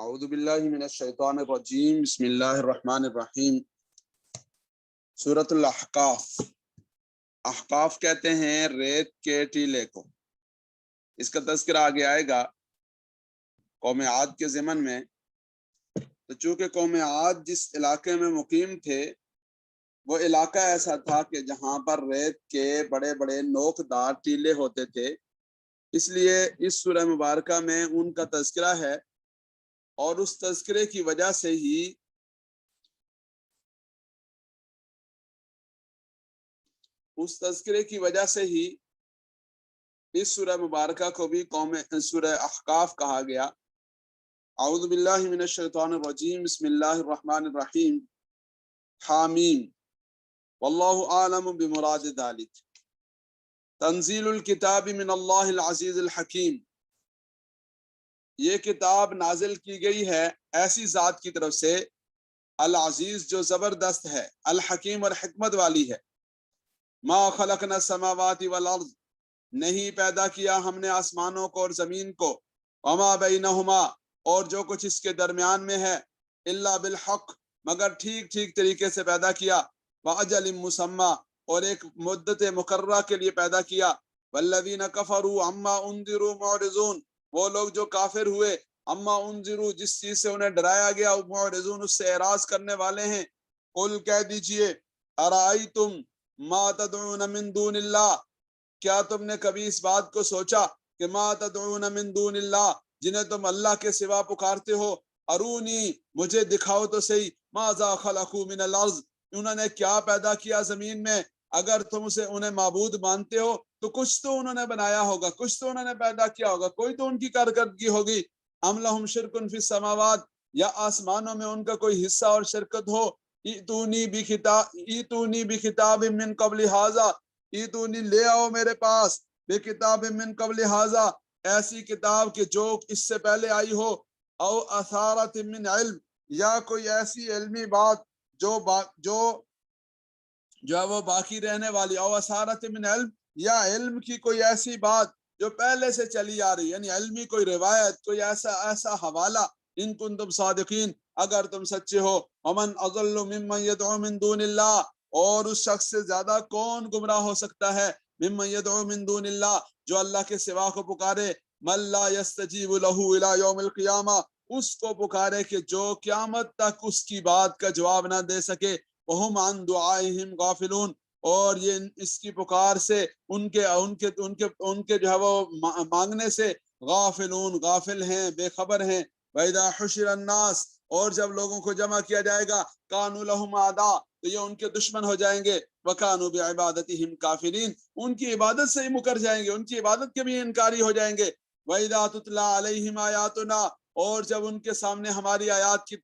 اعوذ باللہ من الشیطان الرجیم بسم اللہ الرحمن الرحیم۔ سورۃ الاحقاف، احقاف کہتے ہیں ریت کے ٹیلے کو۔ اس کا تذکرہ آگے آئے گا قوم عاد کے ضمن میں۔ تو چونکہ قوم عاد جس علاقے میں مقیم تھے وہ علاقہ ایسا تھا کہ جہاں پر ریت کے بڑے بڑے نوک دار ٹیلے ہوتے تھے، اس لیے اس سورہ مبارکہ میں ان کا تذکرہ ہے، اور اس تذکرے کی وجہ سے ہی اس سورہ مبارکہ کو بھی سورہ احقاف کہا گیا۔ اعوذ باللہ من الشیطان الرجیم بسم اللہ الرحمن الرحیم۔ حامیم واللہ اعلم بمراد ذلک، تنزیل الکتاب من اللہ العزیز الحکیم۔ یہ کتاب نازل کی گئی ہے ایسی ذات کی طرف سے العزیز جو زبردست ہے، الحکیم اور حکمت والی ہے۔ ما خلقنا السماوات والارض، نہیں پیدا کیا ہم نے آسمانوں کو اور زمین کو، وما بینہما، اور جو کچھ اس کے درمیان میں ہے، الا بالحق، مگر ٹھیک طریقے سے پیدا کیا، واجل مسمی، اور ایک مدت مقررہ کے لیے پیدا کیا۔ والذین کفروا عما انذروا معرضون، وہ لوگ جو کافر ہوئے، اما انذروا، جس چیز سے انہیں ڈرایا گیا، معرضون، اس سے اعراض کرنے والے ہیں۔ قل، کہہ دیجئے، ارائیتم ما تدعون من دون اللہ، کیا تم نے کبھی اس بات کو سوچا کہ ما تدعون من دون اللہ، جنہیں تم اللہ کے سوا پکارتے ہو، ارونی، مجھے دکھاؤ تو صحیح، ماذا خلقوا من الارض، انہوں نے کیا پیدا کیا زمین میں۔ اگر تم اسے انہیں معبود مانتے ہو تو کچھ تو انہوں نے بنایا ہوگا، کچھ تو انہوں نے پیدا کیا ہوگا، کوئی تو ان کی کارکردگی ہوگی۔ ام لہم شرک فی السماوات، یا آسمانوں میں ان کا کوئی حصہ اور شرکت ہو۔ ایتونی بکتاب من قبل ھذا، ایتونی، لے آؤ میرے پاس، بکتاب من قبل ھذا، ایسی کتاب کہ جو اس سے پہلے آئی ہو، او اثارت من علم، یا کوئی ایسی علمی بات جو ہے وہ باقی رہنے والی، او اثارت من علم، یا علم کی کوئی ایسی بات جو پہلے سے چلی آ رہی، یعنی علمی کوئی روایت، کوئی ایسا حوالہ، ان کنتم صادقین، اگر تم سچے ہو۔ ومن اضل ممن یدعو من دون اللہ، اور اس شخص سے زیادہ کون گمراہ ہو سکتا ہے، ممن یدعو من دون اللہ، جو اللہ کے سوا کو پکارے، من لا یستجیب لہ الی یوم القیامہ، اس کو پکارے کہ جو قیامت تک اس کی بات کا جواب نہ دے سکے۔ وہم عن دعائہم غافلون، اور یہ اس کی پکار سے ان کے جو ہے وہ مانگنے سے غافلون، غافل ہیں، بے خبر ہیں۔ وَإِذَا حُشِرَ النَّاسِ، اور جب لوگوں کو جمع کیا جائے گا، كَانُوا لَهُمْ أَعْدَاءَ، تو یہ ان کے دشمن ہو جائیں گے۔ وَكَانُوا بِعِبَادَتِهِمْ كَافِرِينَ، ان کی عبادت سے ہی مکر جائیں گے، ان کی عبادت کے بھی انکاری ہو جائیں گے۔ وَإِذَا تُتْلَى عَلَيْهِمْ آيَاتُنَا، اور جب ان کے سامنے ہماری آیات کی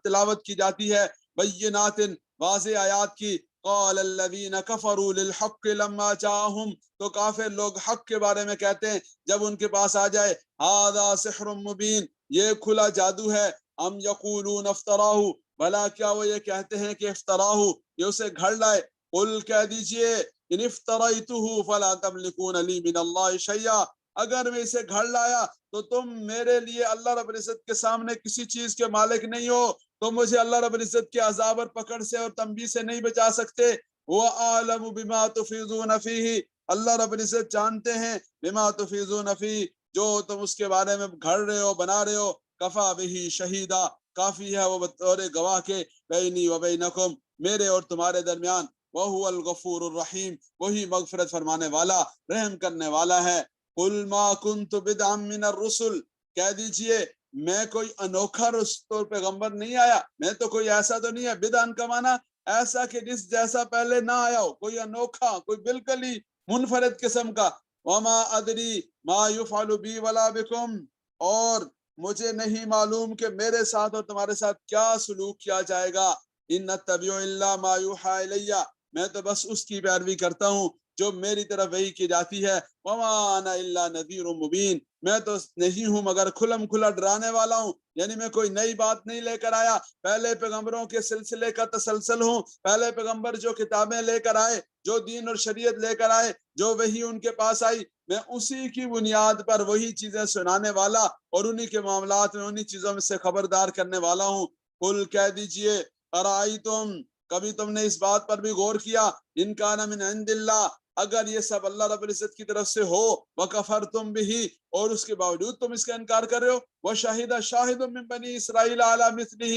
تلاوت کی جاتی ہے، بَيِّنَاتٍ، واضح آیات کی، قال الذین کفروا للحق لما جاءہم، تو کافر لوگ حق کے بارے میں کہتے ہیں جب ان کے پاس آ جائے، ھذا سحر مبین، یہ کھلا جادو ہے۔ ام یقولون افتراہ، بھلا کیا وہ یہ کہتے ہیں کہ افتراہ، یہ اسے گھڑ لائے۔ قل، کہہ دیجئے، ان افتریتہ فلا تملکون لی من اللہ شیئا، اگر میں اسے گھڑ لایا تو تم میرے لیے اللہ رب العزت کے سامنے کسی چیز کے مالک نہیں ہو، تو مجھے اللہ رب العزت کے عذاب اور پکڑ سے اور تنبیہ سے نہیں بچا سکتے۔ وَأَعْلَمُ بِمَا تُفِيضُونَ فِيهِ، اللہ رب العزت جانتے ہیں، بِمَا تُفِيضُونَ فِيهِ، جو تم اس کے بارے میں گھڑ رہے ہو، بنا رہے ہو۔ کفا بِهِ شہیدہ، کافی ہے وہ بطور گواہ کے، بینی و بینکم، میرے اور تمہارے درمیان۔ وَهُوَ الْغَفُورُ الرَّحِيمُ، وہی مغفرت فرمانے والا، رحم کرنے والا ہے۔ قُلْ مَا كُنْتُ بِدْعًا مِّنَ الرُّسُلِ، کہہ دیجئے، میں کوئی انوکھا رسول پیغمبر نہیں آیا، میں تو کوئی ایسا تو نہیں ہے۔ بدعن کا معنی ایسا کہ جس جیسا پہلے نہ آیا ہو، کوئی انوکھا، کوئی بالکل ہی منفرد قسم کا۔ وما ادری ما یفعل بی ولا بکم، اور مجھے نہیں معلوم کہ میرے ساتھ اور تمہارے ساتھ کیا سلوک کیا جائے گا۔ ان اتبع الا ما یوحى الی، میں تو بس اس کی پیروی کرتا ہوں جو میری طرف وحی کی جاتی ہے۔ وما انا الا نذیر مبین، میں تو نہیں ہوں مگر کھلم کھلا ڈرانے والا ہوں، یعنی میں کوئی نئی بات نہیں لے کر آیا، پہلے پیغمبروں کے سلسلے کا تسلسل ہوں۔ پہلے پیغمبر جو کتابیں لے کر آئے، جو دین اور شریعت لے کر آئے، جو وحی ان کے پاس آئی، میں اسی کی بنیاد پر وہی چیزیں سنانے والا اور انہی کے معاملات میں انہی چیزوں میں سے خبردار کرنے والا ہوں۔ قل کہہ دیجئے ارائیتم، کبھی تم نے اس بات پر بھی غور کیا، ان کان من عند اللہ، اگر یہ سب اللہ رب العزت کی طرف سے ہو، وکفرتم بہ، اور اس کے باوجود تم اس کا انکار کر رہے ہو، وشہد شاہد من بنی اسرائیل علی مثلہ،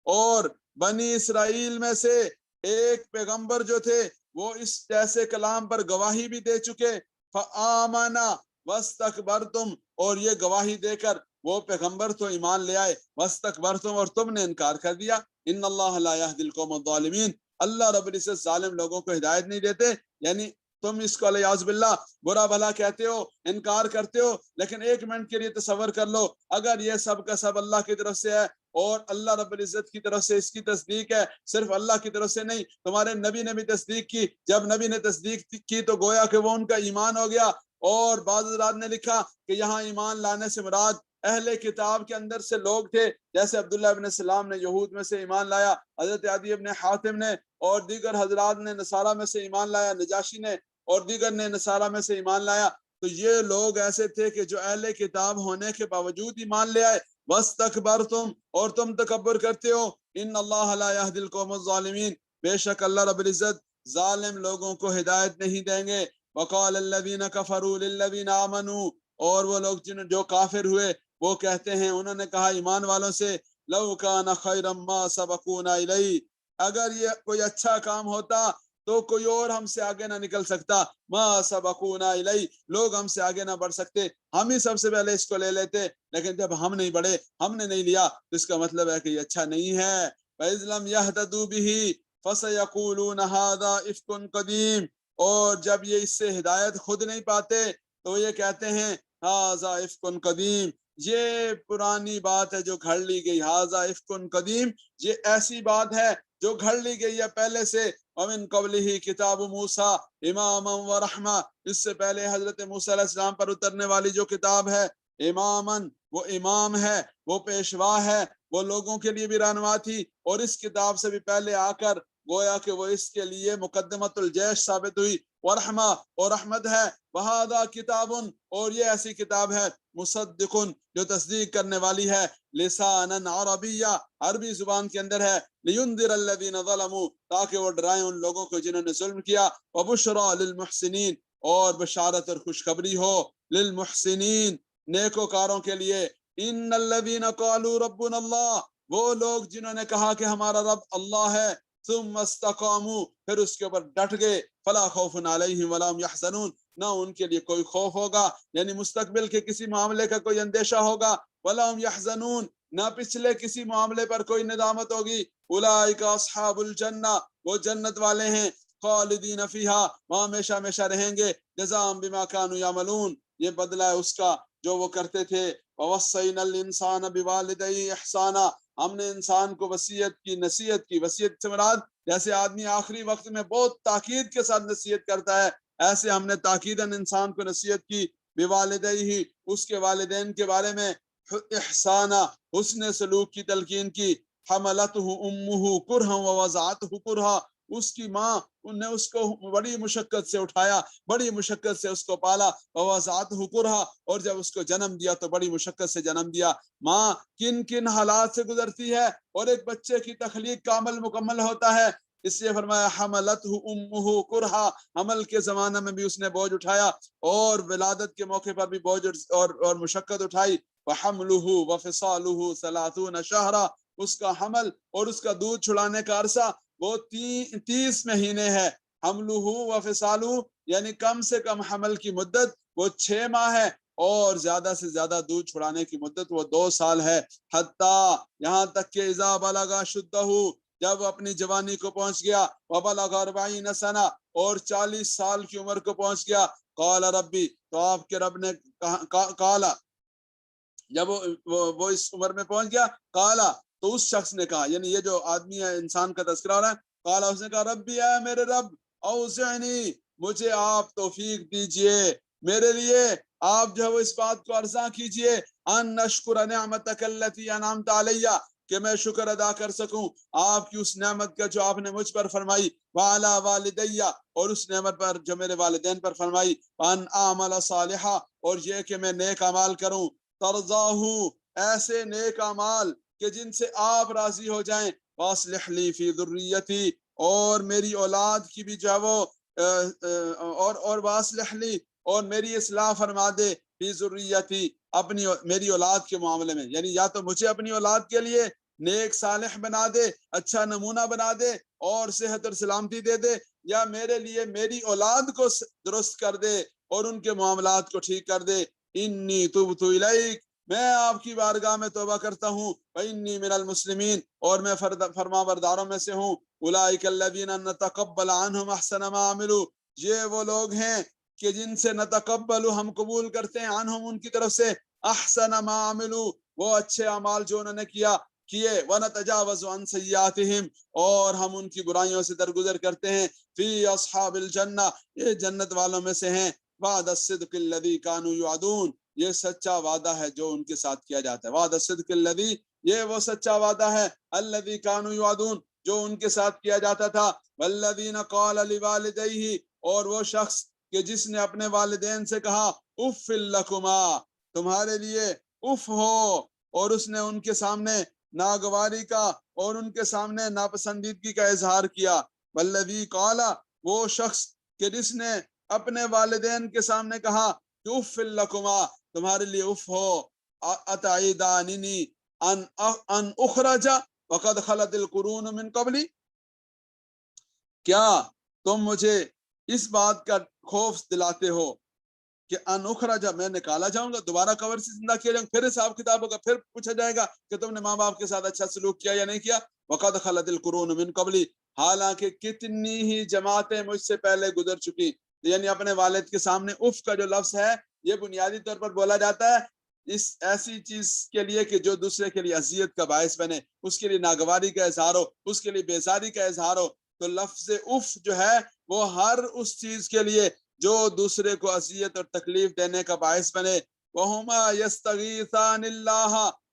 اور بنی اسرائیل میں سے ایک پیغمبر جو تھے وہ اس جیسے کلام پر گواہی بھی دے چکے، فآمنا واستکبرتم، اور یہ گواہی دے کر وہ پیغمبر تو ایمان لے آئے، واستکبرتم، اور تم نے انکار کر دیا۔ ان اللہ لا یہدی القوم الظالمین، اللہ رب العزت ظالم لوگوں کو ہدایت نہیں دیتے۔ یعنی تم اس کو علیہ باللہ برا بھلا کہتے ہو، انکار کرتے ہو، لیکن ایک منٹ کے لیے تصور کر لو، اگر یہ سب کا سب اللہ کی طرف سے ہے اور اللہ رب العزت کی طرف سے اس کی تصدیق ہے، صرف اللہ کی طرف سے نہیں، تمہارے نبی نے بھی تصدیق کی، جب نبی نے تصدیق کی تو گویا کہ وہ ان کا ایمان ہو گیا۔ اور بعض حضرات نے لکھا کہ یہاں ایمان لانے سے مراد اہل کتاب کے اندر سے لوگ تھے، جیسے عبداللہ ابن سلام نے یہود میں سے ایمان لایا، حضرت عدی ابن حاتم نے، اور دیگر حضرات نے نصارہ میں سے ایمان لایا، نجاشی نے اور دیگر نے نصارہ میں سے ایمان لایا۔ تو یہ لوگ ایسے تھے کہ جو اہل کتاب ہونے کے باوجود ایمان لے آئے، واستکبرتم، اور تم تکبر کرتے ہو، ان اللہ لا یہدی القوم الظالمین، بے شک اللہ رب العزت ظالم لوگوں کو ہدایت نہیں دیں گے۔ وقال الذین کفروا للذین آمنوا، اور وہ لوگ جو کافر ہوئے وہ کہتے ہیں، انہوں نے کہا ایمان والوں سے، لو کان خیرا ما سبقونا الیہ، اگر یہ کوئی اچھا کام ہوتا تو کوئی اور ہم سے آگے نہ نکل سکتا، ما سبقونا الیہ، لوگ ہم سے آگے نہ بڑھ سکتے، ہم ہی سب سے پہلے اس کو لے لیتے، لیکن جب ہم نہیں بڑھے، ہم نے نہیں لیا، تو اس کا مطلب ہے کہ یہ اچھا نہیں ہے۔ فَإِذْ لَمْ يَهْتَدُوا بِهِ فَسَيَقُولُونَ هَذَا إِفْكٌ قَدِيمٌ، اور جب یہ اس سے ہدایت خود نہیں پاتے تو یہ کہتے ہیں ہذا افکن قدیم، یہ پرانی بات ہے جو گھڑ لی گئی، ہذا افکن قدیم، یہ ایسی بات ہے جو گھڑ لی گئی ہے پہلے سے۔ ومن قبلہ کتاب موسیٰ اماما ورحمہ، اس سے پہلے حضرت موسیٰ علیہ السلام پر اترنے والی جو کتاب ہے، اماما، وہ امام ہے، وہ پیشوا ہے، وہ لوگوں کے لیے بھی رہنما تھی، اور اس کتاب سے بھی پہلے آ کر گویا کہ وہ اس کے لیے مقدمۃ الجیش ثابت ہوئی، ورحمہ، اور رحمت ہے، وہذا کتاب، اور یہ ایسی کتاب ہے، مصدق، جو تصدیق کرنے والی ہے، لسانا عربیہ، عربی زبان کے اندر ہے، لینذر الذین ظلموا، تاکہ وہ ڈرائیں ان لوگوں کو جنہوں نے ظلم کیا، وبشری للمحسنین، اور بشارت اور خوشخبری ہو للمحسنین، نیکوکاروں کے لیے۔ ان الذین قالوا ربنا اللہ، وہ لوگ جنہوں نے کہا کہ ہمارا رب اللہ ہے، ثم استقاموا، پھر اس کے اوپر ڈٹ گئے، فلا خوف علیہم ولا هم یحزنون، نہ ان کے لیے کوئی خوف ہوگا، یعنی مستقبل کے کسی معاملے کا کوئی اندیشہ ہوگا، ولا هم یحزنون، نہ پچھلے کسی معاملے پر کوئی ندامت ہوگی۔ اولئک اصحاب الجنہ، وہ جنت والے ہیں، خالدین فیہا، وہاں ہمیشہ ہمیشہ رہیں گے، جزاء بما کانوا یعملون، یہ بدلہ ہے اس کا جو وہ کرتے تھے۔ ووصینا الانسان بوالدیہ احسانا، ہم نے انسان کو وصیت کی، نصیحت کی، وصیت سے مراد جیسے آدمی آخری وقت میں بہت تاکید کے ساتھ نصیحت کرتا ہے، ایسے ہم نے تاکیداً انسان کو نصیحت کی، بوالدیہ، اس کے والدین کے بارے میں، احسانا، حسن سلوک کی تلقین کی، حملتہ امہ کرہا ووضعتہ کرہا، اس کی ماں نے اس کو بڑی مشقت سے اٹھایا، بڑی مشقت سے اس کو پالا، ووضعتہ کرہا، اور جب اس کو جنم دیا تو بڑی مشقت سے جنم دیا۔ ماں کن کن حالات سے گزرتی ہے اور ایک بچے کی تخلیق کا عمل مکمل ہوتا ہے، اس لیے فرمایا حملتہ امہ کرہا، حمل کے زمانہ میں بھی اس نے بوجھ اٹھایا، اور ولادت کے موقع پر بھی بوجھ اور مشقت اٹھائی۔ وحملہ وفصالہ 30 شہرا، اس کا حمل اور اس کا دودھ چھڑانے کا عرصہ وہ 30 مہینے ہے۔ حملہ وفصالہ یعنی کم سے کم حمل کی مدت وہ 6 ماہ ہے، اور زیادہ سے زیادہ دودھ چھڑانے کی مدت وہ 2 سال ہے، حتیٰ یہاں تک کہ اذا بلغ اشدہ، جب وہ اپنی جوانی کو پہنچ گیا، وبلغ 40 سنہ، اور 40 سال کی عمر کو پہنچ گیا، قال ربی، تو آپ کے رب نے کہا، جب وہ اس عمر میں پہنچ گیا، قالا، تو اس شخص نے کہا، یعنی یہ جو آدمی ہے انسان کا تذکرہ ہو رہا ہے، قالا، اس نے کہا ربی، اے میرے رب، اوزعنی، مجھے آپ توفیق دیجئے، میرے لیے آپ جو ہے وہ اس بات کو ارزاں کیجئے، ان نشکر نعمتک التی انعمت علیہ، کہ میں شکر ادا کر سکوں آپ کی اس نعمت کا جو آپ نے مجھ پر فرمائی، وعلی والدیہ، اور اس نعمت پر جو میرے والدین پر فرمائی، وان اعمل صالحا، اور یہ کہ میں نیک اعمال کروں، ترضاہ، ایسے نیک اعمال کہ جن سے آپ راضی ہو جائیں، واصلح لی فی ذریتی، اور میری اولاد کی بھی جو ہے وہ اور واصلح لی، اور میری اصلاح فرما دے، فی ذریتی، اپنی میری اولاد کے معاملے میں، یعنی یا تو مجھے اپنی اولاد کے لیے نیک صالح بنا دے، اچھا نمونہ بنا دے اور صحت اور سلامتی دے دے، یا میرے لیے میری اولاد کو درست کر دے اور ان کے معاملات کو ٹھیک کر دے۔ انی تبت الیک، میں آپ کی بارگاہ میں توبہ کرتا ہوں، وانی من المسلمین، اور میں فرما برداروں میں سے ہوں۔ اولئک الذین نتقبل عنہم احسن ما عملوا، یہ وہ لوگ ہیں کہ جن سے نتقبل، ہم قبول کرتے ہیں، عنہم، ان کی طرف سے، احسن ما عملوا، وہ اچھے اعمال جو انہوں نے کیے، ونتجاوز عن سیئاتہم، اور ہم ان کی برائیوں سے درگزر کرتے ہیں، فی اصحاب الجنہ، یہ جنت والوں میں سے ہیں، وعد الصدق الذی کانوا یوعدون، یہ سچا وعدہ ہے جو ان کے ساتھ کیا جاتا ہے، وعد الصدق الذی، یہ وہ سچا وعدہ ہے، الذی کانوا یوعدون، جو ان کے ساتھ کیا جاتا تھا، والذین قال لوالدیہ، اور وہ شخص کہ جس نے اپنے والدین سے کہا، اف لکما، تمہارے لیے اف ہو، اور اس نے ان کے سامنے ناگواری کا اور ان کے سامنے ناپسندیدگی کا اظہار کیا، والذی قال، وہ شخص کہ جس نے اپنے والدین کے سامنے کہا کہ اف لکما، تمہارے لیے اف ہو، اتعیداننی ان اخرج وقد خلت القرون من قبلی، کیا تم مجھے اس بات کا خوف دلاتے ہو کہ ان اخرج، میں نکالا جاؤں گا، دوبارہ قبر سے زندہ کیا جاؤں گا، پھر حساب کتاب ہوگا، پھر پوچھا جائے گا کہ تم نے ماں باپ کے ساتھ اچھا سلوک کیا یا نہیں کیا، وقد خلت القرون من قبلی، حالانکہ کتنی ہی جماعتیں مجھ سے پہلے گزر چکی، یعنی اپنے والد کے سامنے اف کا جو لفظ ہے یہ بنیادی طور پر بولا جاتا ہے اس ایسی چیز کے لیے کہ جو دوسرے کے لیے اذیت کا باعث بنے، اس کے لیے ناگواری کا اظہار ہو، اس کے لیے بیزاری کا اظہار ہو، تو لفظ اف جو ہے وہ ہر اس چیز کے لیے جو دوسرے کو اذیت اور تکلیف دینے کا باعث بنے، وَهُمَا يَسْتَغِيثَانِ اللَّهَ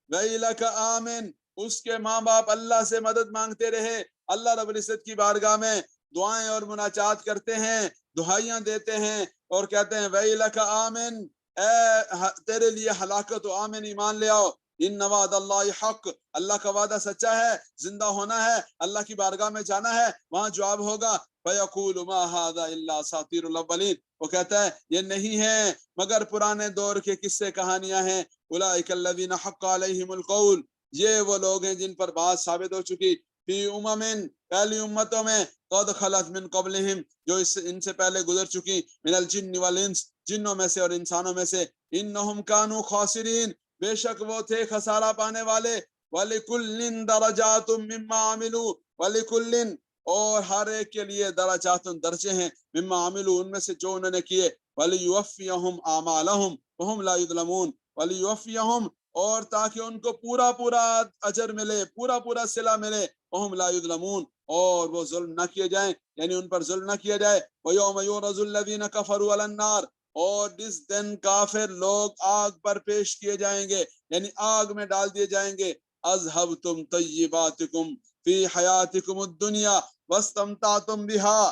وَيْلَكَ آمِن، اس کے ماں باپ اللہ سے مدد مانگتے رہے، اللہ رب العزت کی بارگاہ میں دعائیں اور مناجات کرتے ہیں، دعائیاں دیتے ہیں اور کہتے ہیں وَيْلَكَ آمِن، اے تیرے لیے ہلاکت و آمن، ایمان لے آؤ، ان وعد اللہ حق، اللہ کا وعدہ سچا ہے، زندہ ہونا ہے، اللہ کی بارگاہ میں جانا ہے، وہاں جواب ہوگا، فَيَقُولُ مَا هَذَا إِلَّا أَسَاطِيرُ الْأَوَّلِينَ، وہ کہتا ہے یہ نہیں ہے مگر پرانے دور کے قصے کہانیاں ہیں، اولئک الذین حق علیہم القول، یہ وہ لوگ ہیں جن پر بات ثابت ہو چکی، فی امم، پہلی امتوں میں، قد خلت من قبلہم، جو ان سے پہلے گزر چکی، من الجن والانس، جنوں میں سے اور انسانوں میں سے، انہم کانوا خاسرین، بے شک وہ تھے خسارہ پانے والے، وَلِكُلٍّ دَرَجَاتٌ مِّمَّا عَمِلُوا، وَلِكُلٍّ، اور ہر ایک کے لیے درجات، درجے ہیں، مما عملوا، ان میں سے جو انہوں نے کیے، وَلِيُوَفِّيَهُمْ أَعْمَالَهُمْ وَهُمْ لَا يُظْلَمُونَ، وَلِيُوَفِّيَهُمْ، اور تاکہ ان کو پورا پورا اجر ملے، پورا پورا صلہ ملے، وَهُمْ لَا يُظْلَمُونَ، اور وہ ظلم نہ کیے جائیں، یعنی ان پر ظلم نہ کیا جائے، وَيَوْمَ يُعْرَضُ الَّذِينَ كَفَرُوا عَلَى النَّارِ، اور جس دن کافر لوگ آگ پر پیش کیے جائیں گے، یعنی آگ میں ڈال دیے جائیں گے، اذهبتم طیباتکم فی حیاتکم الدنیا واستمتعتم بها،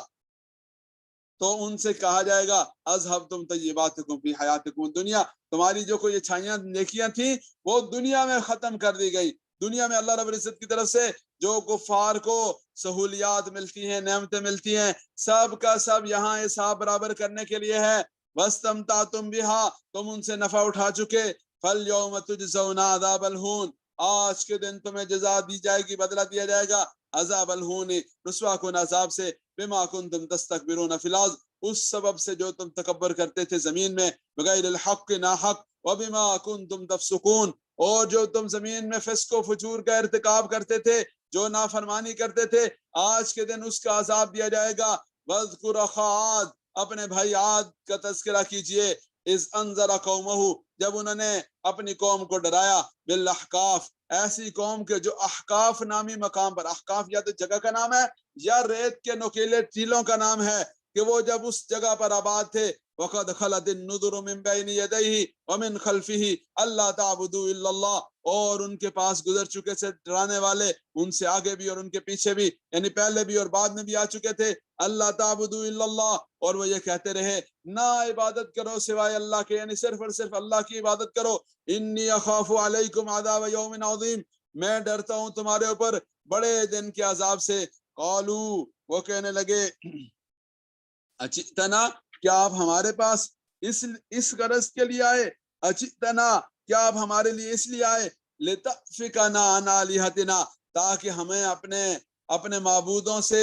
تو ان سے کہا جائے گا اذهبتم طیباتکم فی حیاتکم الدنیا، تمہاری جو کوئی اچھائیاں نیکیاں تھیں وہ دنیا میں ختم کر دی گئی، دنیا میں اللہ رب العزت کی طرف سے جو کفار کو سہولیات ملتی ہیں، نعمتیں ملتی ہیں، سب کا سب یہاں حساب برابر کرنے کے لیے ہے، واستمتعتم بها، تم ان سے نفع اٹھا چکے، فَالْيَوْمَ تُجْزَوْنَ عَذَابَ الْهُونِ، آج کے دن تمہیں جزا دی جائے گی، بدلہ دیا جائے گا، عذاب الہون، رسوا کن عذاب سے، بما کنتم تستکبرون فی الارض، اس سبب سے جو تم تکبر کرتے تھے زمین میں، بغیر الحق، ناحق، وبما کنتم تفسقون، اور جو تم زمین میں فسق و فجور کا ارتکاب کرتے تھے، جو نافرمانی کرتے تھے، آج کے دن اس کا عذاب دیا جائے گا، وَاذْكُرْ أَخَا عَادٍ، اپنے بھائی عاد کا تذکرہ کیجئے، اذ انذر قومہ، جب انہوں نے اپنی قوم کو ڈرایا، بالاحقاف، ایسی قوم کے جو احقاف نامی مقام پر، احقاف یا تو جگہ کا نام ہے یا ریت کے نوکیلے ٹیلوں کا نام ہے، کہ وہ جب اس جگہ پر آباد تھے، وقد خلت النذر من بین یدیہ ومن خلفہ اللہ تعبدوا الا اللہ، اور ان کے پاس گزر چکے سے ڈرانے والے، ان سے آگے بھی اور ان کے پیچھے بھی، یعنی پہلے بھی اور بعد میں بھی آ چکے تھے، اللہ تعبدوا الا اللہ، اور وہ یہ کہتے رہے نہ عبادت کرو سوائے اللہ کے، یعنی صرف اور صرف اللہ کی عبادت کرو، انی اخاف علیکم عذاب یوم عظیم، میں ڈرتا ہوں تمہارے اوپر بڑے دن کے عذاب سے۔ قالو، وہ کہنے لگے اجئتنا، کیا آپ ہمارے پاس اس غرض کے لیے آئے، اجئتنا، کیا آپ ہمارے لیے اس لیے آئے، لتأفکنا عن آلہتنا، تاکہ ہمیں اپنے معبودوں سے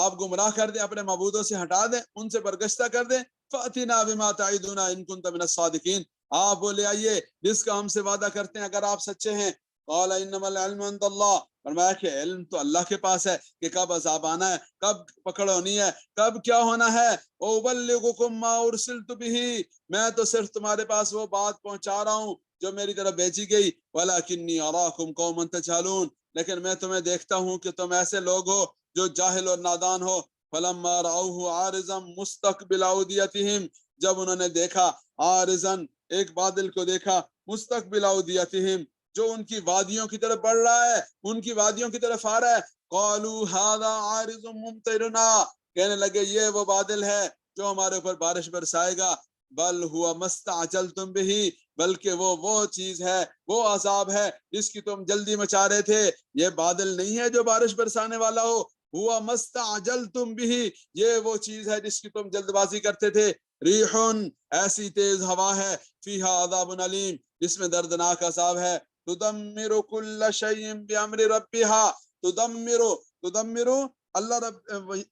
آپ گمراہ کر دیں، اپنے معبودوں سے ہٹا دیں، ان سے برگشتہ کر دیں، فأتنا بما تعدنا ان کنت من الصادقین، آپ وہ لے آئیے جس کا ہم سے وعدہ کرتے ہیں اگر آپ سچے ہیں۔ قال انما العلم عند اللہ، فرمایا کہ علم تو اللہ کے پاس ہے کہ کب عذاب آنا ہے، کب پکڑ ہونی ہے، کب کیا ہونا ہے۔ وَأُبَلِّغُكُم مَّا أُرْسِلْتُ بِهِ، میں تو صرف تمہارے پاس وہ بات پہنچا رہا ہوں جو میری طرف بھیجی گئی، وَلَكِنِّي أَرَاكُمْ قَوْمًا تَجْهَلُونَ، لیکن میں تمہیں دیکھتا ہوں کہ تم ایسے لوگ ہو جو جاہل اور نادان ہو۔ فَلَمَّا رَأَوْهُ عَارِضًا مُسْتَقْبِلَ أَوْدِيَتِهِمْ، جب انہوں نے دیکھا عارضاً، ایک بادل کو دیکھا، مستقبل أوديتهم، جو ان کی وادیوں کی طرف بڑھ رہا ہے، ان کی وادیوں کی طرف آ رہا ہے، قالوا هذا عارض ممطرنا، کہنے لگے یہ وہ بادل ہے جو ہمارے اوپر بارش برسائے گا، بل ہوا مستعجلتم به، بلکہ وہ چیز ہے، وہ عذاب ہے جس کی تم جلدی مچا رہے تھے، یہ بادل نہیں ہے جو بارش برسانے والا ہو، ہوا مستعجلتم به، یہ وہ چیز ہے جس کی تم جلد بازی کرتے تھے، ریحن، ایسی تیز ہوا ہے، فیہا عذاب علیم، جس میں دردناک عذاب ہے، تدمر کل شیء بامر ربها، تدمر اللہ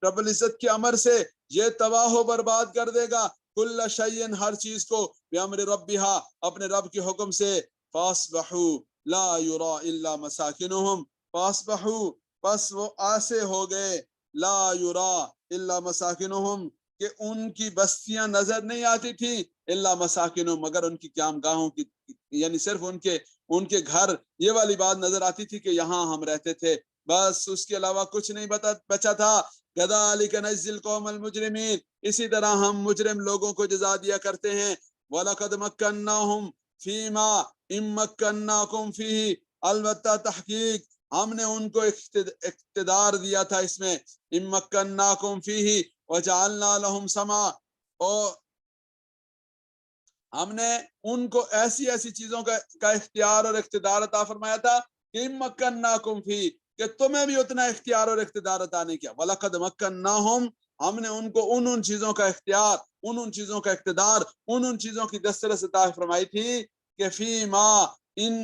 رب العزت کے امر سے یہ تباہ و برباد کر دے گا، کل شیء، ہر چیز کو، بامر ربها، اپنے رب کے حکم سے، فاصبحوا لا یرا الا مساکنہم، فاصبحوا، پس وہ آسے ہو گئے، لا یرا الا مساکنہم، کہ ان کی بستیاں نظر نہیں آتی تھی، الا مساکنہم، مگر ان کی قیام گاہوں کی، یعنی صرف ان کے گھر، یہ والی بات نظر آتی تھی کہ یہاں ہم رہتے تھے، بس اس کے علاوہ کچھ نہیں بچا تھا۔ كذلك نجزي القوم المجرمين، اسی طرح ہم مجرم لوگوں کو جزا دیا کرتے ہیں۔ وَلَقَدْ مَكَّنَّاهُمْ فِي مَا إِن مَّكَّنَّاكُمْ فِيهِ، البتہ تحقیق ہم نے ان کو اقتدار دیا تھا اس میں، إِن مَّكَّنَّاكُمْ فِيهِ وَجَعَلْنَا لَهُمْ سَمْعًا، اور ہم نے ان کو ایسی چیزوں کا اختیار اور اقتدار عطا فرمایا تھا کہ مکناکم فی، کہ تمہیں بھی اتنا اختیار اور اقتدار عطا نہیں کیا، وَلَقَدْ مَكَّنَّاهُمْ، ہم نے ان کو ان چیزوں کا اختیار، ان چیزوں کا اقتدار، ان چیزوں کی دسترس عطا فرمائی تھی کہ فی ما ان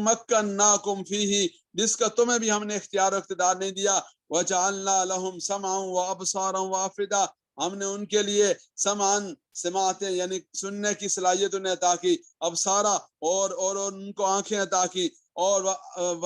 مکناکم فیہ، جس کا تمہیں بھی ہم نے اختیار و اقتدار نہیں دیا، وَجَعَلْنَا لَهُمْ سَمْعًا وَأَبْصَارًا وَأَفْئِدَةً، ہم نے ان کے لیے سماعتیں یعنی سننے کی صلاحیت انہیں عطا کی، ابصارا، اور ان کو آنکھیں عطا کی، اور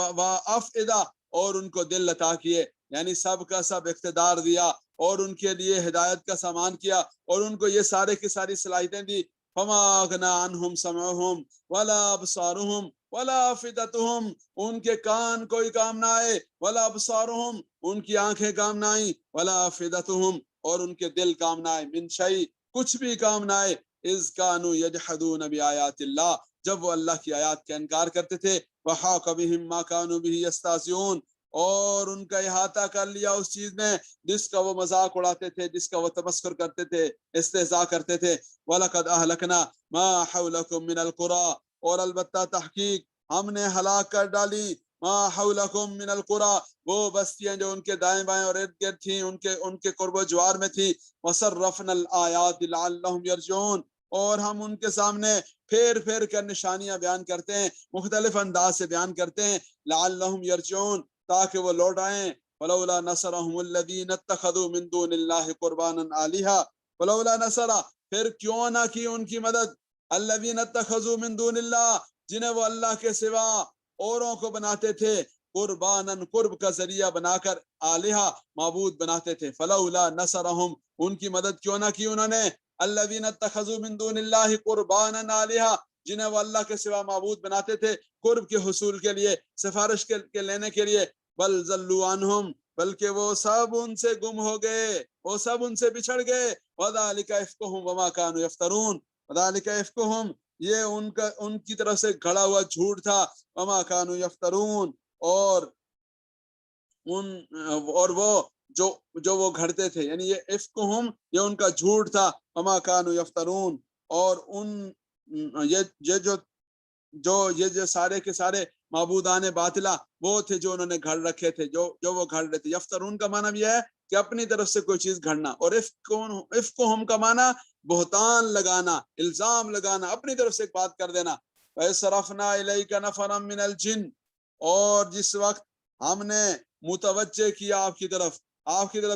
وافئدہ، اور ان کو دل عطا کیے، یعنی سب کا سب اقتدار دیا، اور ان کے لیے ہدایت کا سامان کیا، اور ان کو یہ سارے کی ساری صلاحیتیں دی۔ فما اغنى عنهم سمعهم ولا ابصارهم ولا افئدتهم، ان کے کان کوئی کام نہ آئے، ولا ابصارهم، ان کی آنکھیں کام نہ آئیں، ولا افئدتهم، اور ان کے دل کام نہ آئے، من شیء، کچھ بھی کام نہ آئے، اذ كانوا يجحدون بآیات اللہ، جب وہ اللہ کی آیات کا انکار کرتے تھے، وحاق بهم ما كانوا به يستهزئون، اور ان کا احاطہ کر لیا اس چیز نے جس کا وہ مذاق اڑاتے تھے، جس کا وہ تمسخر کرتے تھے، استہزاء کرتے تھے۔ وَلَقَدْ أَهْلَكْنَا مَا حَوْلَكُم مِّنَ الْقُرَىٰ، اور البتہ تحقیق ہم نے ہلاک کر ڈالی، مَا حَوْلَكُم مِّنَ الْقُرَىٰ، وہ بستیاں جو ان کے دائیں بائیں اور ارد گرد تھیں، ان کے قرب و جوار میں تھی، وَصَرَّفْنَا الْآيَاتِ لَعَلَّهُمْ يَرْجِعُونَ، اور ہم ان کے سامنے پھیر کر نشانیاں بیان کرتے ہیں، مختلف انداز سے بیان کرتے ہیں، لَعَلَّهُمْ يَرْجِعُونَ، تاکہ وہ لوٹ آئیں۔ وَلَوْلَا نَصَرَهُمُ الَّذِينَ اتَّخَذُوا مِن دُونِ اللَّهِ قُرْبَانًا آلِهَةً، وَلَوْلَا نَصَرَ، پھر کیوں نہ کی ان کی مدد، الَّذِينَ اتَّخَذُوا مِن دُونِ اللَّهِ، جنہیں وہ اللہ کے سوا اوروں کو بناتے تھے، قرباناً، قرب کا ذریعہ بنا کر، آلہہ، معبود بناتے تھے، فَلَوْلَا نَصَرَهُمْ، ان کی مدد کیوں نہ کی انہوں نے، الَّذِينَ اتَّخَذُوا مِن دُونِ اللَّهِ قُرْبَانًا آلِهَةً، جنہیں وہ اللہ کے سوا معبود بناتے تھے، قرب کے حصول کے لیے، سفارش کے لینے کے لیے، بل ضلوا عنہم، بلکہ وہ سب ان سے گم ہو گئے، وہ سب ان سے بچھڑ گئے، وذالک افکہم وما کانوا یفترون، وذالک افکہم یہ ان کی طرف سے گھڑا ہوا جھوٹ تھا، وما کانوا یفترون اور وہ جو وہ گھڑتے تھے، یعنی یہ افکہم یہ ان کا جھوٹ تھا، وما کانوا یفترون اور یہ جو سارے کے سارے معبودان باطلہ وہ تھے جو انہوں نے گھڑ رکھے تھے، جو وہ گھڑ رہے تھے۔ یفترون کا معنی یہ ہے کہ اپنی طرف سے کوئی چیز گھڑنا، اور افکہم کا معنی بہتان لگانا، الزام لگانا، اپنی طرف سے ایک بات کر دینا۔ وَإِصْرَفْنَا إِلَيْكَ نَفَرًا مِنَ الْجِنِّ، اور جس وقت ہم نے متوجہ کیا آپ کی طرف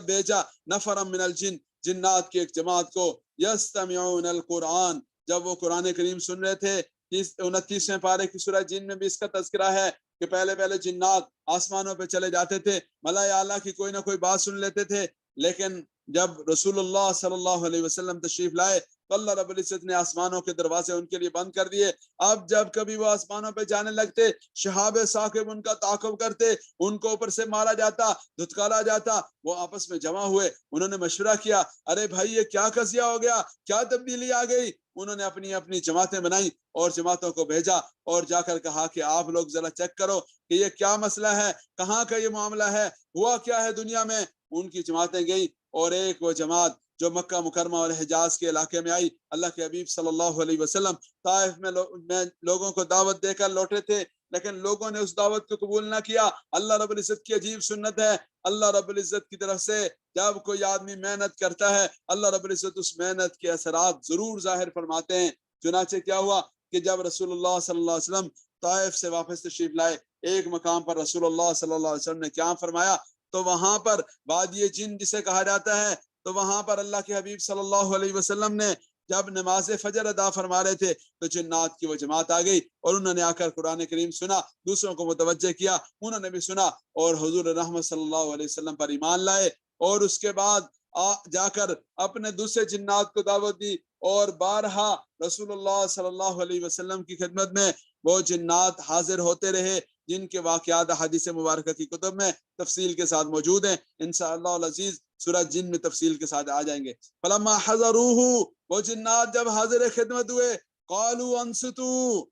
بھیجا، نفرًا من الجن جنات کی ایک جماعت کو، یستمعون القرآن جب وہ قرآن کریم سن رہے تھے۔ 29ویں پارے کی سورہ جن میں بھی اس کا تذکرہ ہے کہ پہلے جنات آسمانوں پہ چلے جاتے تھے، ملائے اعلیٰ کی کوئی نہ کوئی بات سن لیتے تھے، لیکن جب رسول اللہ صلی اللہ علیہ وسلم تشریف لائے تو اللہ رب العزت نے آسمانوں کے دروازے ان کے لیے بند کر دیے۔ اب جب کبھی وہ آسمانوں پہ جانے لگتے، شہاب ثاقب ان کا تعاقب کرتے، ان کو اوپر سے مارا جاتا، دھتکارا جاتا۔ وہ آپس میں جمع ہوئے، انہوں نے مشورہ کیا، ارے بھائی یہ کیا قضیہ ہو گیا، کیا تبدیلی آ گئی؟ انہوں نے اپنی جماعتیں بنائی اور جماعتوں کو بھیجا اور جا کر کہا کہ آپ لوگ ذرا چیک کرو کہ یہ کیا مسئلہ ہے، کہاں کا یہ معاملہ ہے، ہوا کیا ہے دنیا میں۔ ان کی جماعتیں گئی اور ایک وہ جماعت جو مکہ مکرمہ اور حجاز کے علاقے میں آئی، اللہ کے حبیب صلی اللہ علیہ وسلم طائف میں لوگوں کو دعوت دے کر لوٹے تھے، لیکن لوگوں نے اس دعوت کو قبول نہ کیا۔ اللہ رب العزت کی عجیب سنت ہے، اللہ رب العزت کی طرف سے جب کوئی آدمی محنت کرتا ہے، اللہ رب العزت اس محنت کے اثرات ضرور ظاہر فرماتے ہیں۔ چنانچہ کیا ہوا کہ جب رسول اللہ صلی اللہ علیہ وسلم طائف سے واپس تشریف لائے، ایک مقام پر رسول اللہ صلی اللہ علیہ وسلم نے کیا فرمایا، تو وہاں پر وادی جن جسے کہا جاتا ہے، تو وہاں پر اللہ کے حبیب صلی اللہ علیہ وسلم نے جب نماز فجر ادا فرما رہے تھے تو جنات کی وہ جماعت آ گئی اور انہوں نے آ کر قرآن کریم سنا، دوسروں کو متوجہ کیا، انہوں نے بھی سنا اور حضور رحمت صلی اللہ علیہ وسلم پر ایمان لائے، اور اس کے بعد جا کر اپنے دوسرے جنات کو دعوت دی، اور بارہا رسول اللہ صلی اللہ علیہ وسلم کی خدمت میں وہ جنات حاضر ہوتے رہے، جن کے واقعات حدیث مبارکہ کی کتب میں تفصیل کے ساتھ موجود ہیں۔ انشاءاللہ العزیز سورہ جن میں تفصیل کے ساتھ آ جائیں گے۔ فلما حضروہ، وہ جنات جب حاضر خدمت ہوئے، قالوا انصتوا،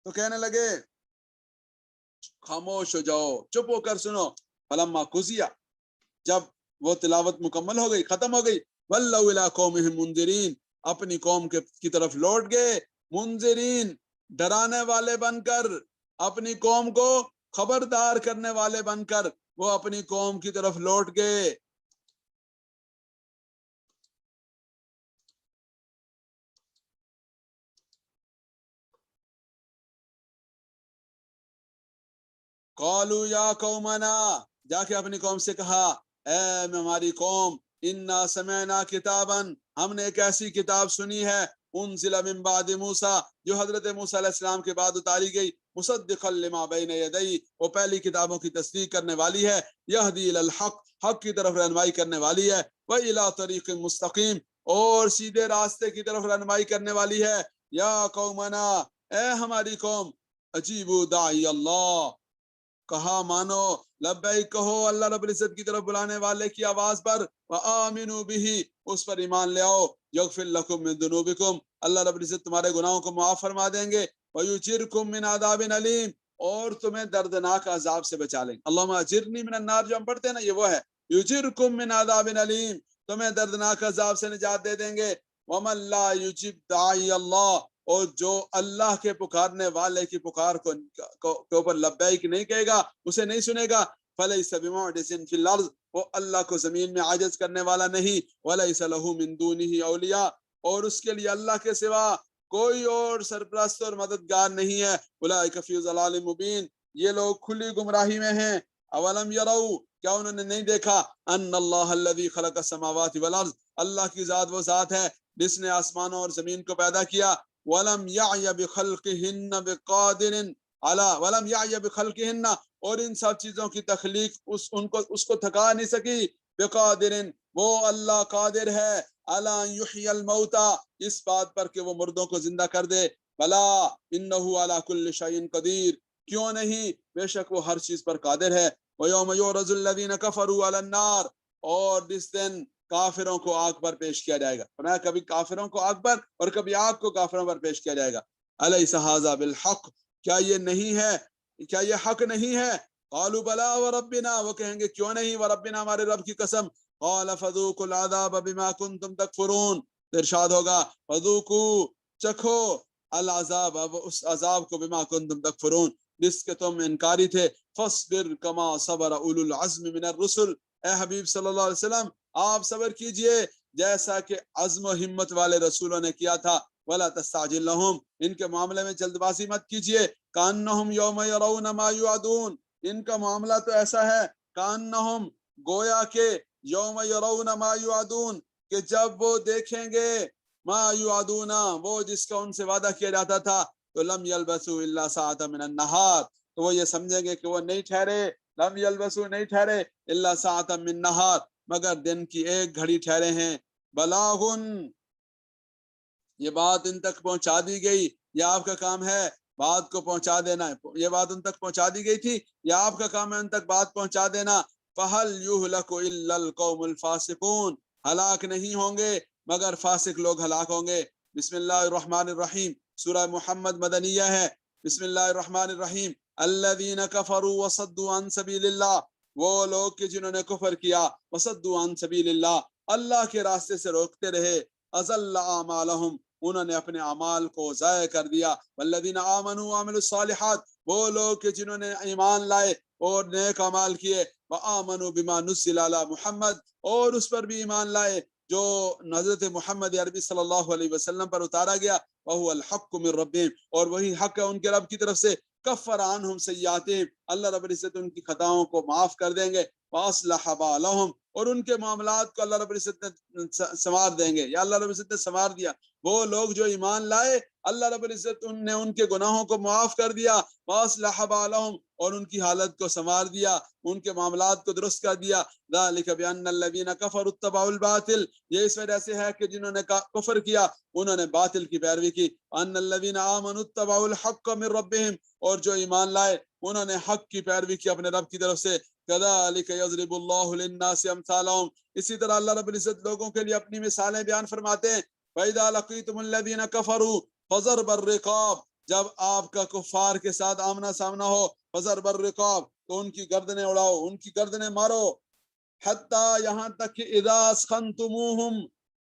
تو کہنے لگے خاموش ہو جاؤ، چپ ہو کر سنو۔ فلما قضی، جب وہ تلاوت مکمل ہو گئی، ختم ہو گئی، ولوا الی قومہم منذرین، اپنی قوم کی طرف لوٹ گئے، منذرین ڈرانے والے بن کر، اپنی قوم کو خبردار کرنے والے بن کر وہ اپنی قوم کی طرف لوٹ گئے۔ قالوا یا قومنا، جا کے اپنی قوم سے کہا، اے ہماری قوم، انا سمعنا کتابا، ہم نے ایک ایسی کتاب سنی ہے، انزل من بعد موسیٰ، جو حضرت موسیٰ علیہ السلام کے بعد اتاری گئی، مصدقا لما بین یدی، وہ پہلی کتابوں کی تصدیق کرنے والی ہے، یہدی الی الحق، حق کی طرف رہنمائی کرنے والی ہے، وإلی طریق مستقیم، اور سیدھے راستے کی طرف رہنمائی کرنے والی ہے۔ یا قومنا، اے ہماری قوم، اجیبوا داعی اللہ، کہا مانو، لبیک کہو اللہ رب العزت کی طرف بلانے والے کی آواز پر، وآمنوا بہ، اس پر ایمان لے آؤ، یغفر لکم من ذنوبکم، اللہ رب العزت تمہارے گناہوں کو معاف فرما دیں گے، ویجرکم من عذاب علیم، اور تمہیں دردناک عذاب سے بچا لیں گے۔ اللہم اجرنی من النار جو ہم پڑھتے ہیں نا، یہ وہ ہے، یجرکم من عذاب علیم، تمہیں دردناک عذاب سے نجات دے دیں گے۔ ومن لا یجب داعی اللہ، اور جو اللہ کے پکارنے والے کی پکار کو اوپر لبیک نہیں کہے گا، اسے نہیں سنے گا، فلیس بمعجز فی الارض، وہ اللہ کو زمین میں عاجز کرنے والا نہیں، ولیس لہ من دونہ اولیاء، اور اس کے لیے اللہ کے سوا کوئی اور سرپرست اور مددگار نہیں ہے، اولئک فی ضلال مبین، یہ لوگ کھلی گمراہی میں ہیں۔ اولم یروا، کیا انہوں نے نہیں دیکھا، ان اللہ الذی خلق السماوات والارض، اللہ کی ذات وہ ذات ہے جس نے آسمانوں اور زمین کو پیدا کیا، وَلَمْ يَعْيَ بِخَلْقِهِنَّ بِقَادِرٍ عَلَىٰ وَلَمْ يَعْيَ بِخَلْقِهِنَّ، اور ان سب چیزوں کی تخلیق اس کو تھکا نہیں سکی، بِقَادِرٍ، وہ اللہ قادر ہے، عَلَىٰ أَن يُحْيِيَ الْمَوْتَىٰ، اس بات پر کہ وہ مردوں کو زندہ کر دے، بَلَا إِنَّهُ عَلَىٰ كُلِّ شَيْءٍ قَدِيرٌ، کیوں نہیں، بے شک وہ ہر چیز پر قادر ہے۔ وَيَوْمَ يُعْرَضُ الَّذِينَ كَفَرُوا عَلَى النَّارِ، اور جس دن کافروں کو آگ پر پیش کیا جائے گا. فرمایا کبھی کافروں کو آگ پر اور کبھی آگ کو کافروں پر پیش کیا جائے گا. الیس ھذا بالحق، کیا یہ نہیں ہے، کیا یہ حق نہیں ہے؟ قالوا بلا وربنا، وہ کہیں گے کیوں نہیں، وربنا، ہمارے رب کی قسم. قال فذوقوا العذاب بما كنتم تکفرون، ارشاد ہوگا فذوقوا، چکھو، العذاب، اب اس عذاب کو، بما کنتم تکفرون، جس کے تم انکاری تھے. فاصبر کما صبر اولو العزم من الرسل، اے حبیب صلی اللہ علیہ وسلم آپ صبر کیجئے جیسا کہ عزم و ہمت والے رسولوں نے کیا تھا. ولا تستعجل لهم، ان کے معاملے میں جلد بازی مت کیجئے. کانہم یوم یرون ما یوعدون، ان کا معاملہ تو ایسا ہے، کانہم، گویا کہ، یوم یرون ما یوعدون، کہ جب وہ دیکھیں گے، ما یوعدون، وہ جس کا ان سے وعدہ کیا جاتا تھا، تو لم یلبسوا الا ساعۃ من النہار، تو وہ یہ سمجھیں گے کہ وہ نہیں ٹھہرے، لم یلبسوا، نہیں ٹھہرے، الا ساعۃ من نہار، مگر دن کی ایک گھڑی ٹھہرے ہیں. بلاغن، یہ بات ان تک پہنچا دی گئی، یہ آپ کا کام ہے بات کو پہنچا دینا. یہ بات ان تک پہنچا دی گئی تھی، یہ آپ کا کام ہے ان تک بات پہنچا دینا. فہل یہلک الا القوم الفاسقون، ہلاک نہیں ہوں گے مگر فاسق لوگ ہلاک ہوں گے. بسم اللہ الرحمن الرحیم، سورہ محمد مدنیہ ہے. بسم اللہ الرحمن الرحیم. الذین کفروا وصدوا عن سبیل اللہ، وہ لوگ کہ جنہوں نے کفر کیا، وصدوا عن سبیل اللہ، اللہ کے راستے سے روکتے رہے. اضل اعمالہم، انہوں نے اپنے اعمال کو ضائع کر دیا. والذین آمنوا وعملوا الصالحات، وہ لوگ کہ جنہوں نے ایمان لائے اور نیک اعمال کیے. وآمنوا بما نزل علی محمد، اور اس پر بھی ایمان لائے جو حضرت محمد عربی صلی اللہ علیہ وسلم پر اتارا گیا. وہو الحق من ربہم، اور وہی حق ہے ان کے رب کی طرف سے. کفر عنہم سیئاتہم، اللہ رب العزت ان کی خطاؤں کو معاف کر دیں گے. واصلح بالہم، اور ان کے معاملات کو اللہ رب العزت نے سنوار دیں گے، یا اللہ رب العزت نے سنوار دیا. وہ لوگ جو ایمان لائے، اللہ رب العزت نے ان کے گناہوں کو معاف کر دیا. واصلح بالہم، اور ان کی حالت کو سنوار دیا، ان کے معاملات کو درست کر دیا. ذالک بان الذین کفروا اتبعوا الباطل، یہ اس وجہ سے ہے کہ جنہوں نے کفر کیا انہوں نے باطل کی پیروی کی. ان الذین آمنوا اتبعوا الحق من ربہم، اور جو ایمان لائے انہوں نے حق کی پیروی کی اپنے رب کی طرف سے. کذالک یضرب اللہ للناس امثالہم، اسی طرح اللہ رب العزت لوگوں کے لیے اپنی مثالیں بیان فرماتے ہیں. فَإِذَا لَقِيتُمُ الَّذِينَ كَفَرُوا فَضَرْبَ الرِّقَابِ، جب آپ کا کفار کے ساتھ آمنا سامنا ہو، فَضَرْبَ الرِّقَابِ، تو ان کی گردنیں اڑاؤ، ان کی گردنیں مارو. حتیٰ، یہاں تک کہ اذا اسخنتموہم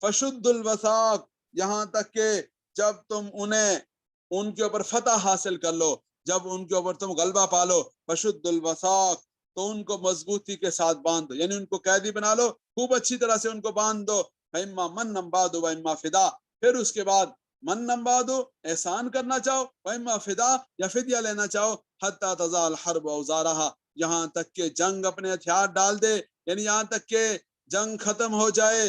فشدوا الوثاق، یہاں تک کہ جب تم انہیں، ان کے اوپر فتح حاصل کر لو، جب ان کے اوپر تم غلبہ پالو. فشدوا الوثاق، تو ان کو مضبوطی کے ساتھ باندھ دو، یعنی ان کو قیدی بنا لو، خوب اچھی طرح سے ان کو باندھ دو. فَإِمَّا مَنًّا بَعْدُ وَإِمَّا فِدَاءً، پھر اس کے بعد منًّا بَعْدُ، احسان کرنا چاہو، وَإِمَّا فِدَاءً، یا فدیہ لینا چاہو. حَتَّى تَضَعَ الْحَرْبُ أَوْزَارَهَا، یہاں تک کہ جنگ اپنے ہتھیار ڈال دے، یعنی یہاں تک کہ جنگ ختم ہو جائے.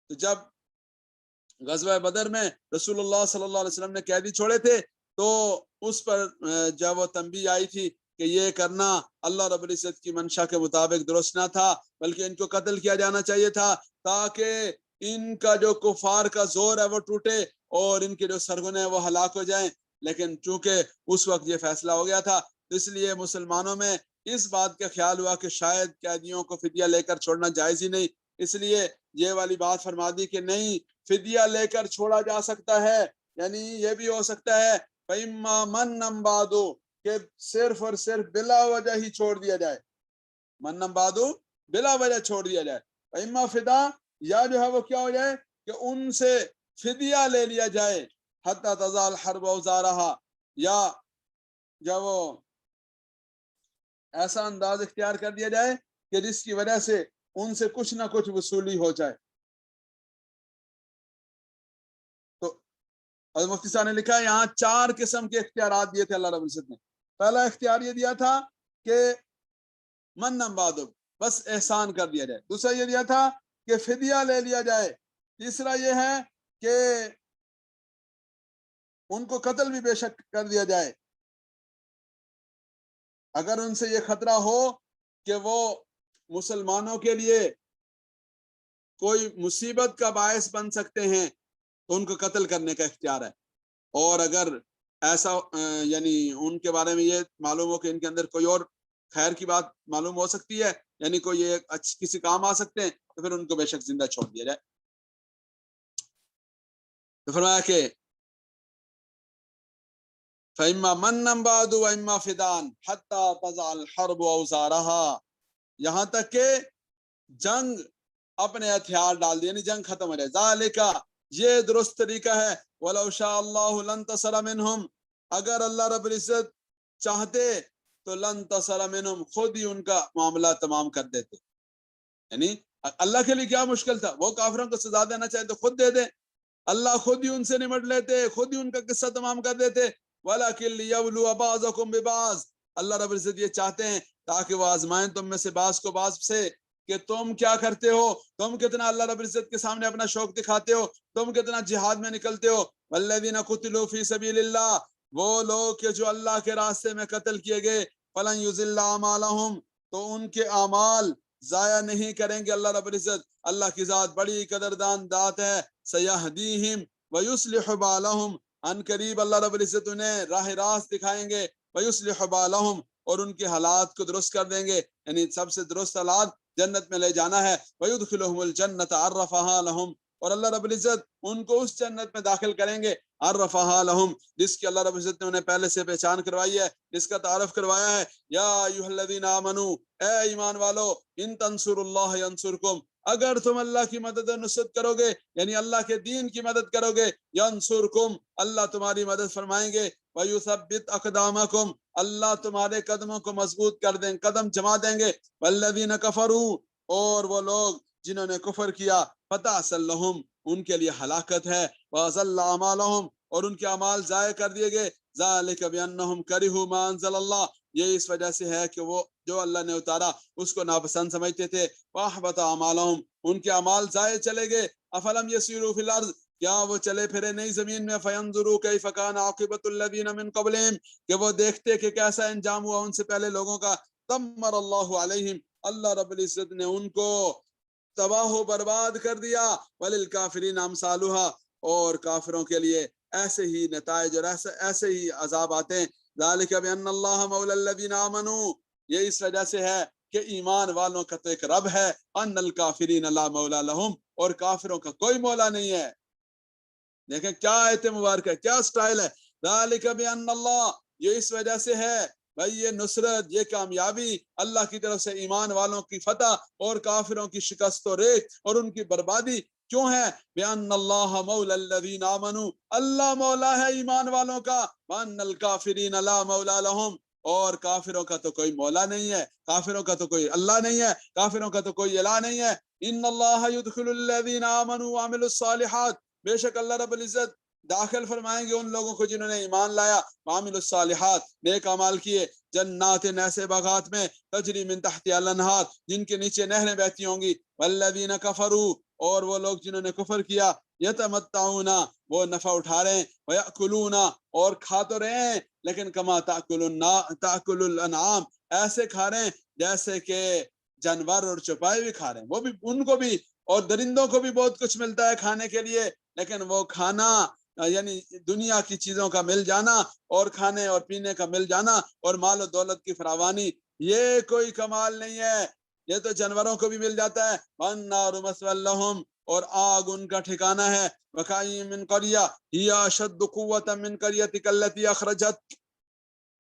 تو جب غزوہ بدر میں رسول اللہ صلی اللہ علیہ وسلم نے قیدی چھوڑے تھے، تو اس پر جب وہ تنبیہ آئی تھی کہ یہ کرنا اللہ رب العزت کی منشا کے مطابق درست نہ تھا، بلکہ ان کو قتل کیا جانا چاہیے تھا تاکہ ان کا جو کفار کا زور ہے وہ ٹوٹے اور ان کے جو سرگنے ہیں وہ ہلاک ہو جائیں. لیکن چونکہ اس وقت یہ فیصلہ ہو گیا تھا، اس لیے مسلمانوں میں اس بات کا خیال ہوا کہ شاید قیدیوں کو فدیہ لے کر چھوڑنا جائز ہی نہیں، اس لیے یہ والی بات فرما دی کہ نہیں، فدیہ لے کر چھوڑا جا سکتا ہے. یعنی یہ بھی ہو سکتا ہے فَإِمَّا مَنًّا بَعْدُ، کہ صرف اور صرف بلا وجہ ہی چھوڑ دیا جائے، مَنًّا بَعْدُ، بلا وجہ چھوڑ دیا جائے. فَإِمَّا فِدَاءً، یا جو ہے وہ کیا ہو جائے کہ ان سے فدیہ لے لیا جائے. حَتَّى تَضَعَ الْحَرْبُ أَوْزَارَهَا، یا جب وہ ایسا انداز اختیار کر دیا جائے کہ جس کی وجہ سے ان سے کچھ نہ کچھ وصولی ہو جائے. اور مفتی صاحب نے لکھا ہے یہاں 4 قسم کے اختیارات دیے تھے اللہ رب العزت نے. پہلا اختیار یہ دیا تھا کہ منًّا بَعْدُ، بس احسان کر دیا جائے. دوسرا یہ دیا تھا کہ فدیہ لے لیا جائے. تیسرا یہ ہے کہ ان کو قتل بھی بے شک کر دیا جائے اگر ان سے یہ خطرہ ہو کہ وہ مسلمانوں کے لیے کوئی مصیبت کا باعث بن سکتے ہیں تو ان کو قتل کرنے کا اختیار ہے. اور اگر ایسا یعنی ان کے بارے میں یہ معلوم ہو کہ ان کے اندر کوئی اور خیر کی بات معلوم ہو سکتی ہے، یعنی کوئی یہ کسی کام آ سکتے ہیں، تو پھر ان کو بے شک زندہ چھوڑ دیا جائے۔ تو فرمایا کہ فَإِمَّا مَنًّا بَعْدُ وَإِمَّا فِدَانٍ حَتَّى تَضَعَ الْحَرْبُ أَوْزَارَهَا، یہاں تک کہ جنگ اپنے ہتھیار ڈال دے، یعنی جنگ ختم ہو جائے۔ ذَلِكَ، یہ درست طریقہ ہے، وَلَوْ شَاءَ اللَّهُ لَانتَصَرَ مِنْهُمْ، اگر اللہ رب العزت چاہتے تو لَانتَصَرَ مِنْهُمْ، خود ہی ان کا معاملہ تمام کر دیتے۔ یعنی اللہ کے لیے کیا مشکل تھا، وہ کافروں کو سزا دینا چاہے تو خود دے دے، اللہ خود ہی ان سے نمٹ لیتے، خود ہی ان کا قصہ تمام کر دیتے۔ وَلَكِنْ لِيَبْلُوَ بَعْضَكُمْ بِبَعْضٍ، اللہ رب العزت یہ چاہتے ہیں تاکہ وہ آزمائیں تم میں سے بعض کو بعض سے، کہ تم کیا کرتے ہو، تم کتنا اللہ رب العزت کے سامنے اپنا شوق دکھاتے ہو، تم کتنا جہاد میں نکلتے ہو۔ وَالَّذِينَ قُتِلُوا فِي سَبِيلِ اللَّهِ، وہ لوگ کہ جو اللہ کے راستے میں قتل کیے گئے، فَلَنْ يُضِلَّ أَعْمَالَهُمْ، تو ان کے اعمال ضائع نہیں کریں گے اللہ رب العزت۔ اللہ کی ذات بڑی قدردان ذات ہے۔ سَيَهْدِيهِمْ وَيُصْلِحُ بَالَهُمْ، ان قریب اللہ رب العزت انہیں راہ راست دکھائیں گے۔ وَيُصْلِحُ بَالَهُمْ، اور ان کے حالات کو درست کر دیں گے، یعنی سب سے درست حالات جنت میں لے جانا ہے۔ وَيُدْخِلُهُمُ الْجَنَّةَ عَرَّفَهَا لَهُمْ، اور اللہ رب العزت ان کو اس جنت میں داخل کریں گے، عَرَّفَهَا لَهُمْ، جس کی اللہ رب العزت نے انہیں پہلے سے پہچان کروائی ہے، جس کا تعارف کروایا ہے۔ یا ایھا الذین آمنوا، اے ایمان والو، ان تنصروا اللہ ینصرکم، اگر تم اللہ کی مدد و نصرت کرو گے، یعنی اللہ کے دین کی مدد کرو گے، ینصرکم، اللہ تمہاری مدد فرمائیں گے، وَيُثَبِّتْ أَقْدَامَكُمْ، اللہ تمہارے قدموں کو مضبوط کر دیں، قدم جما دیں گے۔ وَالَّذِينَ كَفَرُوا، اور وہ لوگ جنہوں نے کفر کیا، فَتَعْسًا لَهُمْ، ان کے لیے ہلاکت ہے، وَأَضَلَّ أَعْمَالَهُمْ، اور ان کے اعمال ضائع کر دیے گئے۔ ذَلِكَ بِأَنَّهُمْ كَرِهُوا مَا أَنزَلَ اللَّهُ، یہ اس وجہ سے ہے کہ وہ جو اللہ نے اتارا اس کو ناپسند سمجھتے تھے۔ وَأَحْبَطَ أَعْمَالَهُمْ، ان کے اعمال ضائع چلے گئے۔ أَفَلَمْ يَسِيرُوا فِي الْأَرْضِ، کیا وہ چلے پھرے نہیں زمین میں، فَيَنظُرُوا كَيْفَ كَانَ عَاقِبَةُ الَّذِينَ مِن قَبْلِهِمْ، کہ وہ دیکھتے کہ کیسا انجام ہوا ان سے پہلے لوگوں کا۔ دَمَّرَ اللَّهُ عَلَيْهِمْ، اللہ رب العزت نے ان کو تباہ و برباد کر دیا۔ وَلِلْكَافِرِينَ أَمْثَالُهَا، اور کافروں کے لیے ایسے ہی نتائج اور ایسے ہی عذاب آتے ہیں۔ ذَلِكَ بِأَنَّ اللَّهَ مَوْلَى الَّذِينَ آمَنُوا، یہ اس وجہ سے ہے کہ ایمان والوں کا تو ایک رب ہے، أَنَّ الْكَافِرِينَ لَا مَوْلَى لَهُمْ، اور کافروں کا کوئی مولا نہیں ہے۔ دیکھیں کیا آیت مبارک ہے، کیا سٹائل ہے۔ ذَلِكَ بِأَنَّ اللَّهَ، یہ اس وجہ سے ہے بھائی، یہ نصرت، یہ کامیابی اللہ کی طرف سے، ایمان والوں کی فتح اور کافروں کی شکست و ریت اور ان کی بربادی کیوں ہے؟ بِأَنَّ اللَّهَ مَوْلَى الَّذِينَ آمَنُوا، اللہ مولا ہے ایمان والوں کا۔ وَأَنَّ الْكَافِرِينَ لَا مَوْلَى لَهُمْ، اور کافروں کا تو کوئی مولا نہیں ہے، کافروں کا تو کوئی اللہ نہیں ہے، کافروں کا تو کوئی الہ نہیں ہے۔ إِنَّ اللَّهَ يُدْخِلُ الَّذِينَ آمَنُوا وَعَمِلُوا الصَّالِحَاتِ، بے شک اللہ رب العزت داخل فرمائیں گے ان لوگوں کو جنہوں نے ایمان لایا، وعملوا الصالحات، نیک اعمال کیے، جنات، ایسے باغات میں، تجری من تحتها الانہار، جن کے نیچے نہریں بہتی ہوں گی۔ والذین کفروا، اور وہ لوگ جنہوں نے کفر کیا، یتمتعون، وہ نفع اٹھا رہے ہیں، ویأکلون، اور کھا تو رہے ہیں لیکن کما تأکل الانعام، ایسے کھا رہے ہیں جیسے کہ جانور اور چوپائے بھی کھا رہے ہیں، وہ بھی، ان کو بھی اور درندوں کو بھی بہت کچھ ملتا ہے کھانے کے لیے، لیکن وہ کھانا یعنی دنیا کی چیزوں کا مل جانا اور کھانے اور پینے کا مل جانا اور مال و دولت کی فراوانی، یہ کوئی کمال نہیں ہے، یہ تو جانوروں کو بھی مل جاتا ہے۔ وَالنَّارُ مَثْوًى لَهُمْ، اور آگ ان کا ٹھکانہ ہے۔ وَكَأَيِّن مِّن قَرْيَةٍ هِيَ أَشَدُّ قُوَّةً مِّن قَرْيَتِكَ الَّتِي أَخْرَجَتْكَ،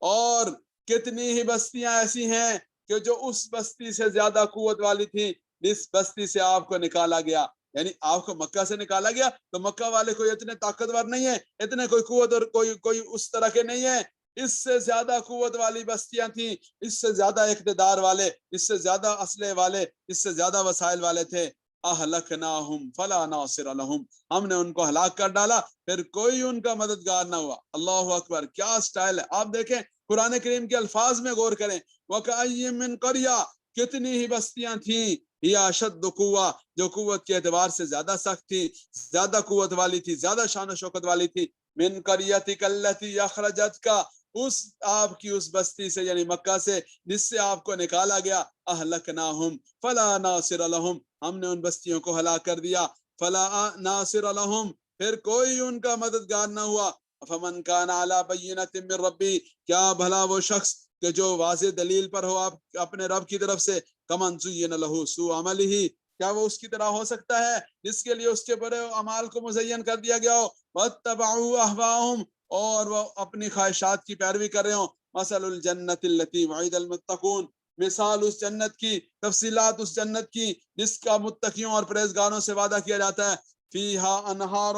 اور کتنی ہی بستیاں ایسی ہیں کہ جو اس بستی سے زیادہ قوت والی تھی جس بستی سے آپ کو نکالا گیا، یعنی آپ کو مکہ سے نکالا گیا تو مکہ والے کوئی اتنے طاقتور نہیں ہیں، اتنے کوئی قوت اور کوئی اس طرح کے نہیں ہیں، اس سے زیادہ قوت والی بستیاں تھیں، اس سے زیادہ اقتدار والے، اس سے زیادہ اسلحے والے، اس سے زیادہ وسائل والے تھے۔ اہلکناہم فلا ناصر لہم، ہم نے ان کو ہلاک کر ڈالا، پھر کوئی ان کا مددگار نہ ہوا۔ اللہ اکبر، کیا سٹائل ہے! آپ دیکھیں قرآن کریم کے الفاظ میں غور کریں۔ وَكَأَيِّن مِّن قَرْيَةٍ، کتنی ہی بستیاں تھیں، ہِیَ أَشَدُّ قُوَّةً، جو قوت کے اعتبار سے زیادہ سخت تھی، زیادہ قوت والی تھی، زیادہ شان و شوکت والی تھی۔ مِن قَرْيَتِكَ الَّتِي أَخْرَجَتْكَ، اس آپ کی اس بستی سے یعنی مکہ سے جس سے آپ کو نکالا گیا۔ اہلکناہم فلا ناصر لہم، ہم نے ان بستیوں کو ہلاک کر دیا۔ فلا ناصر لہم، پھر کوئی ان کا مددگار نہ ہوا۔ فمن کان علی بینۃ من ربی، کیا بھلا وہ شخص کہ جو واضح دلیل پر ہو آپ اپنے رب کی طرف سے، کمن زین لہ سوء عملہ، کیا وہ اس کی طرح ہو سکتا ہے جس کے لیے اس کے برے اعمال کو مزین کر دیا گیا ہو، واتبعوا اہواءہم، اور وہ اپنی خواہشات کی پیروی کر رہے ہوں. مثل الجنت التی وعد المتقون، مثال اس جنت کی، تفصیلات اس جنت کی جس کا متقیوں اور پرہیزگاروں سے وعدہ کیا جاتا ہے. فیہا انہار،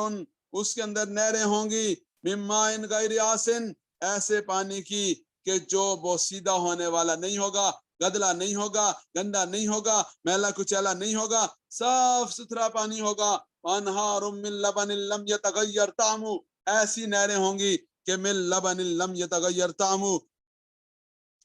اس کے اندر نہریں ہوں گی، من ماء غیر آسن، ایسے پانی کی کہ جو وہ سیدھا ہونے والا نہیں ہوگا، گدلا نہیں ہوگا، گندا نہیں ہوگا، میلا کچیلا نہیں ہوگا، صاف ستھرا پانی ہوگا. وانہار من لبن لم یتغیر طعمہ، ایسی نہریں ہوں گی کہ من لبن لم یتغیر طعمہ،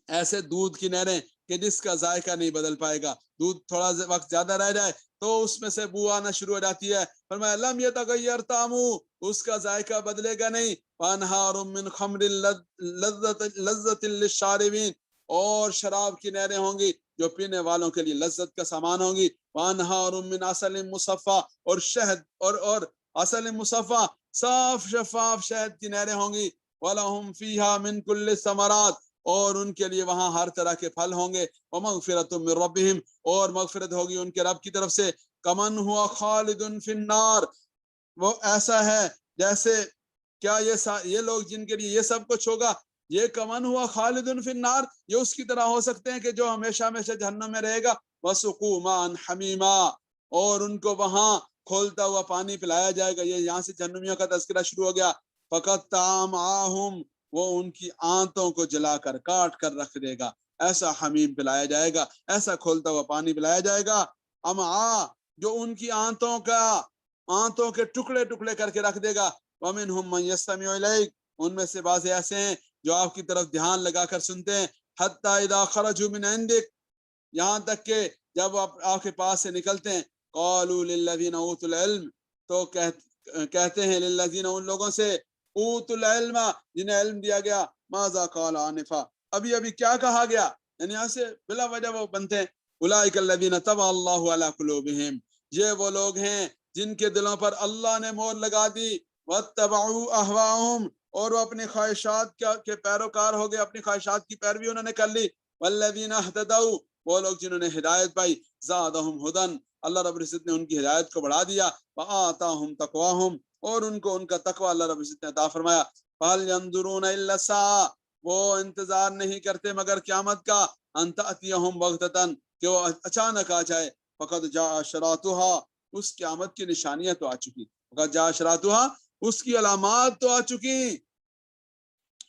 ایسے دودھ کی نہریں کہ جس کا ذائقہ نہیں بدل پائے گا. دودھ تھوڑا وقت زیادہ رہ جائے تو اس میں سے بو آنا شروع ہو جاتی ہے، فرمایا لم یتغیر طعمہ، اس کا ذائقہ بدلے گا نہیں. وانہار من خمر لذۃ للشاربین، اور شراب کی نہریں ہوں گی جو پینے والوں کے لیے لذت کا سامان ہوں گی. وانہار من عسل مصفی، اور شہد اور عسل مصفی، صاف شفاف شہد کی نہریں ہوں گی. وَلَهُمْ فِيهَا مِنْ كُلِّ الثَّمَرَاتِ، اور ان کے لیے وہاں ہر طرح کے پھل ہوں گے. وَمَغْفِرَةٌ مِّن رَبِّهِمْ، اور مغفرت ہوگی ان کے رب کی طرف سے. کمن ہوا خالد فی النار، وہ ایسا ہے جیسے، کیا یہ لوگ جن کے لیے یہ سب کچھ ہوگا، یہ کمن ہوا خالد فی النار، یہ اس کی طرح ہو سکتے ہیں کہ جو ہمیشہ ہمیشہ جہنم میں رہے گا. وَسُقُوا مَاءً حَمِیمًا، اور ان کو وہاں کھولتا ہوا پانی پلایا جائے گا. یہ یہاں سے جہنمیوں کا تذکرہ شروع ہو گیا. فَقَطَّعَ أَمْعَاءَهُمْ، وہ ان کی آنتوں کو جلا کر کاٹ کر رکھ دے گا. ایسا حمیم پلایا جائے گا، ایسا کھولتا ہوا پانی پلایا جائے گا. امعاء، جو ان کی آنتوں کے ٹکڑے ٹکڑے کر کے رکھ دے گا. وَمِنْهُمْ مَنْ يَسْتَمِعُ إِلَيْكَ، ان میں سے بعض ایسے ہیں جو آپ کی طرف دھیان لگا کر سنتے ہیں. حَتَّى إِذَا خَرَجُوا مِنْ عِنْدِكَ، یہاں تک کہ جب آپ کے پاس سے نکلتے ہیں. قَالُوا لِلَّذِينَ أُوتُوا الْعِلْمَ، تو کہتے ہیں للذین، ان لوگوں سے، اوتوا العلم، جنہیں علم دیا گیا، ماذا قال آنفا، ابھی کیا کہا گیا، یعنی یہاں سے بلا وجہ وہ بنتے ہیں. اولئک الذین طبع اللہ علی قلوبہم، یہ وہ لوگ ہیں جن کے دلوں پر اللہ نے مہر لگا دی. واتبعوا اہواءہم، اور وہ اپنی خواہشات کے پیروکار ہو گئے، اپنی خواہشات کی پیروی انہوں نے کر لی. والذین اہتدوا، وہ لوگ جنہوں نے ہدایت پائی. زادہم ہدی، اللہ رب العزت نے ان کی ہدایت کو بڑھا دیا. وآتاہم تقواہم، اور ان کو ان کا تقوی اللہ رب العزت نے عطا فرمایا. فہل ینظرون الا الساعۃ، وہ انتظار نہیں کرتے مگر قیامت کا. ان تأتیہم بغتۃ، کہ وہ اچانک آ جائے. فقد جاء اشراطها، اس قیامت کی نشانیاں تو آ چکی. فقد جاء اشراطها، اس کی علامات تو آ چکی.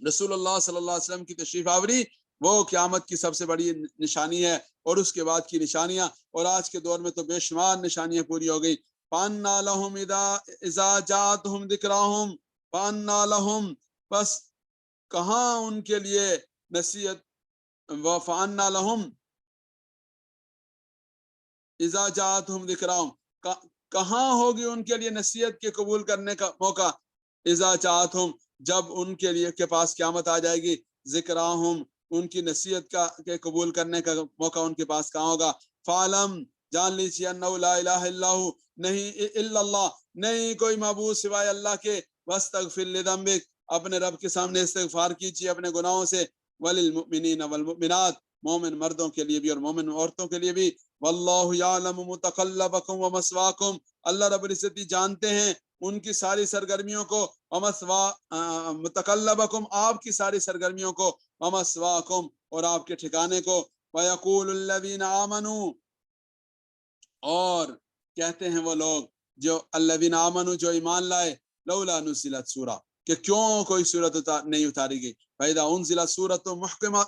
رسول اللہ صلی اللہ علیہ وسلم کی تشریف آوری وہ قیامت کی سب سے بڑی نشانی ہے، اور اس کے بعد کی نشانیاں، اور آج کے دور میں تو بے شمار نشانیاں پوری ہو گئی. فَأَنَّىٰ لَهُمْ إِذَا جَاءَتْهُمْ ذِكْرَاهُمْ فَأَنَّىٰ لَهُمْ، بس کہاں ان کے لیے نصیحت. فَأَنَّىٰ لَهُمْ إِذَا جَاءَتْهُمْ ذِكْرَاهُمْ، کہاں ہوگی ان کے لیے نصیحت کے قبول کرنے کا موقع. إِذَا جَاءَتْهُمْ، جب ان کے لیے کے پاس قیامت آ جائے گی. ذِكْرَاهُمْ، ان کی نصیحت کے قبول کرنے کا موقع ان کے پاس کہاں ہوگا. فَعْلَمْ، جان لیجیے، انہ لا الہ الا ہو، نہیں الا اللہ، نہیں کوئی معبود سوائے اللہ کے. واستغفر لذنبک، اپنے رب کے سامنے استغفار کیجیے اپنے گناہوں سے. وللمؤمنین والمؤمنات، مومن مردوں کے لیے بھی اور مومن عورتوں کے لیے بھی. واللہ یعلم متقلبکم ومثواکم، اللہ رب العزت جانتے ہیں ان کی ساری سرگرمیوں کو. متقلبکم، آپ کی ساری سرگرمیوں کو. ومثواکم، اور آپ کے ٹھکانے کو. ویقول الذین آمنوا، اور کہتے ہیں وہ لوگ جو الذین آمنوا، جو ایمان لائے. لولا نزلت سورہ، کہ کیوں کوئی سورت نہیں اتاری گئی. فاذا انزلت سورۃ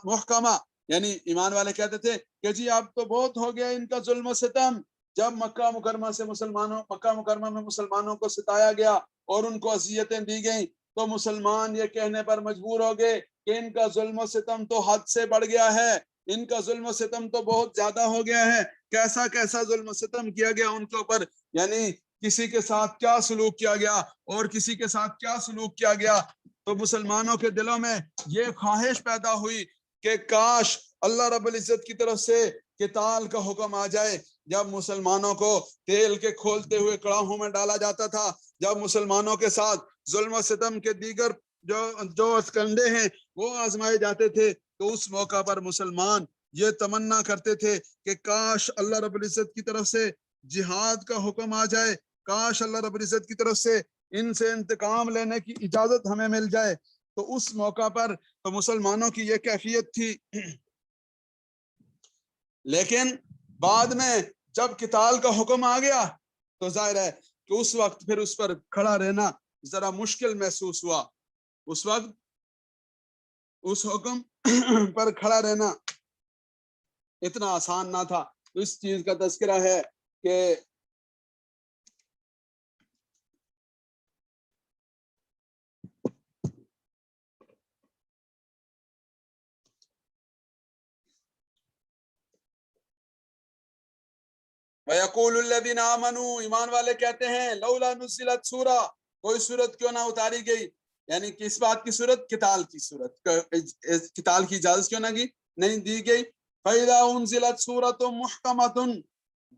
محکمہ، یعنی ایمان والے کہتے تھے کہ جی اب تو بہت ہو گیا ان کا ظلم و ستم. جب مکہ مکرمہ میں مسلمانوں کو ستایا گیا اور ان کو اذیتیں دی گئیں، تو مسلمان یہ کہنے پر مجبور ہو گئے کہ ان کا ظلم و ستم تو حد سے بڑھ گیا ہے، ان کا ظلم و ستم تو بہت زیادہ ہو گیا ہے. کیسا ظلم و ستم کیا گیا ان کے اوپر، یعنی کسی کے ساتھ کیا سلوک کیا گیا اور کسی کے ساتھ کیا سلوک کیا گیا. تو مسلمانوں کے دلوں میں یہ خواہش پیدا ہوئی کہ کاش اللہ رب العزت کی طرف سے قتال کا حکم آ جائے. جب مسلمانوں کو تیل کے کھولتے ہوئے کڑاہوں میں ڈالا جاتا تھا، جب مسلمانوں کے ساتھ ظلم و ستم کے دیگر جو اسکنڈے ہیں وہ آزمائے جاتے تھے، تو اس موقع پر مسلمان یہ تمنا کرتے تھے کہ کاش اللہ رب العزت کی طرف سے جہاد کا حکم آ جائے، کاش اللہ رب العزت کی طرف سے ان سے انتقام لینے کی اجازت ہمیں مل جائے۔ تو اس موقع پر تو مسلمانوں کی یہ کیفیت تھی، لیکن بعد میں جب قتال کا حکم آ گیا تو ظاہر ہے کہ اس وقت پھر اس پر کھڑا رہنا ذرا مشکل محسوس ہوا۔ اس وقت اس حکم پر کھڑا رہنا اتنا آسان نہ تھا۔ تو اس چیز کا تذکرہ ہے کہ وَيَقُولُ الَّذِينَ آمَنُوا، ایمان والے کہتے ہیں، لولا نزلت سورہ، کوئی سورت کیوں نہ اتاری گئی، یعنی کس بات کی صورت؟ قتال کی صورت، قتال کی اجازت کیوں نہ نہیں دی گئی۔ فَإِذَا أُنزِلَتْ سُورَةٌ مُحْكَمَةٌ،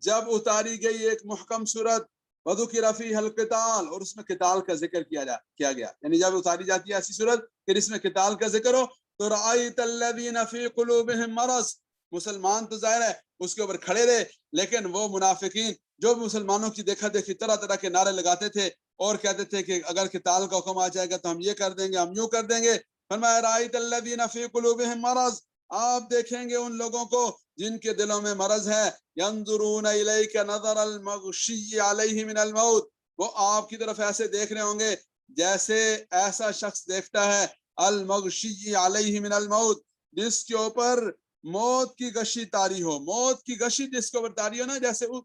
جب اتاری گئی ایک محکم صورت، وَذُكِرَ فِيهَا الْقِتَالُ، اور اس میں قتال کا ذکر کیا گیا، یعنی جب اتاری جاتی ہے ایسی صورت پھر اس میں قتال کا ذکر ہو، تو رَأَيْتَ الَّذِينَ فِي قُلُوبِهِم مَرَضٌ، مسلمان تو ظاہر ہے اس کے اوپر کھڑے رہے، لیکن وہ منافقین جو مسلمانوں کی دیکھا دیکھی طرح طرح کے نعرے لگاتے تھے اور کہتے تھے کہ اگر قتال کا حکم آ جائے گا تو ہم یہ کر دیں گے، ہم یوں کر دیں گے۔ فرمایا رأیت الذین فی قلوبہم مرض، آپ دیکھیں گے ان لوگوں کو جن کے دلوں میں مرض ہے، ینظرون الیک نظر المغشی علیہ من الموت، وہ آپ کی طرف ایسے دیکھ رہے ہوں گے جیسے ایسا شخص دیکھتا ہے المغشی علیہ من الموت، جس کے اوپر موت کی غشی طاری ہو، موت کی غشی جس کے اوپر طاری ہو نا، جیسے وہ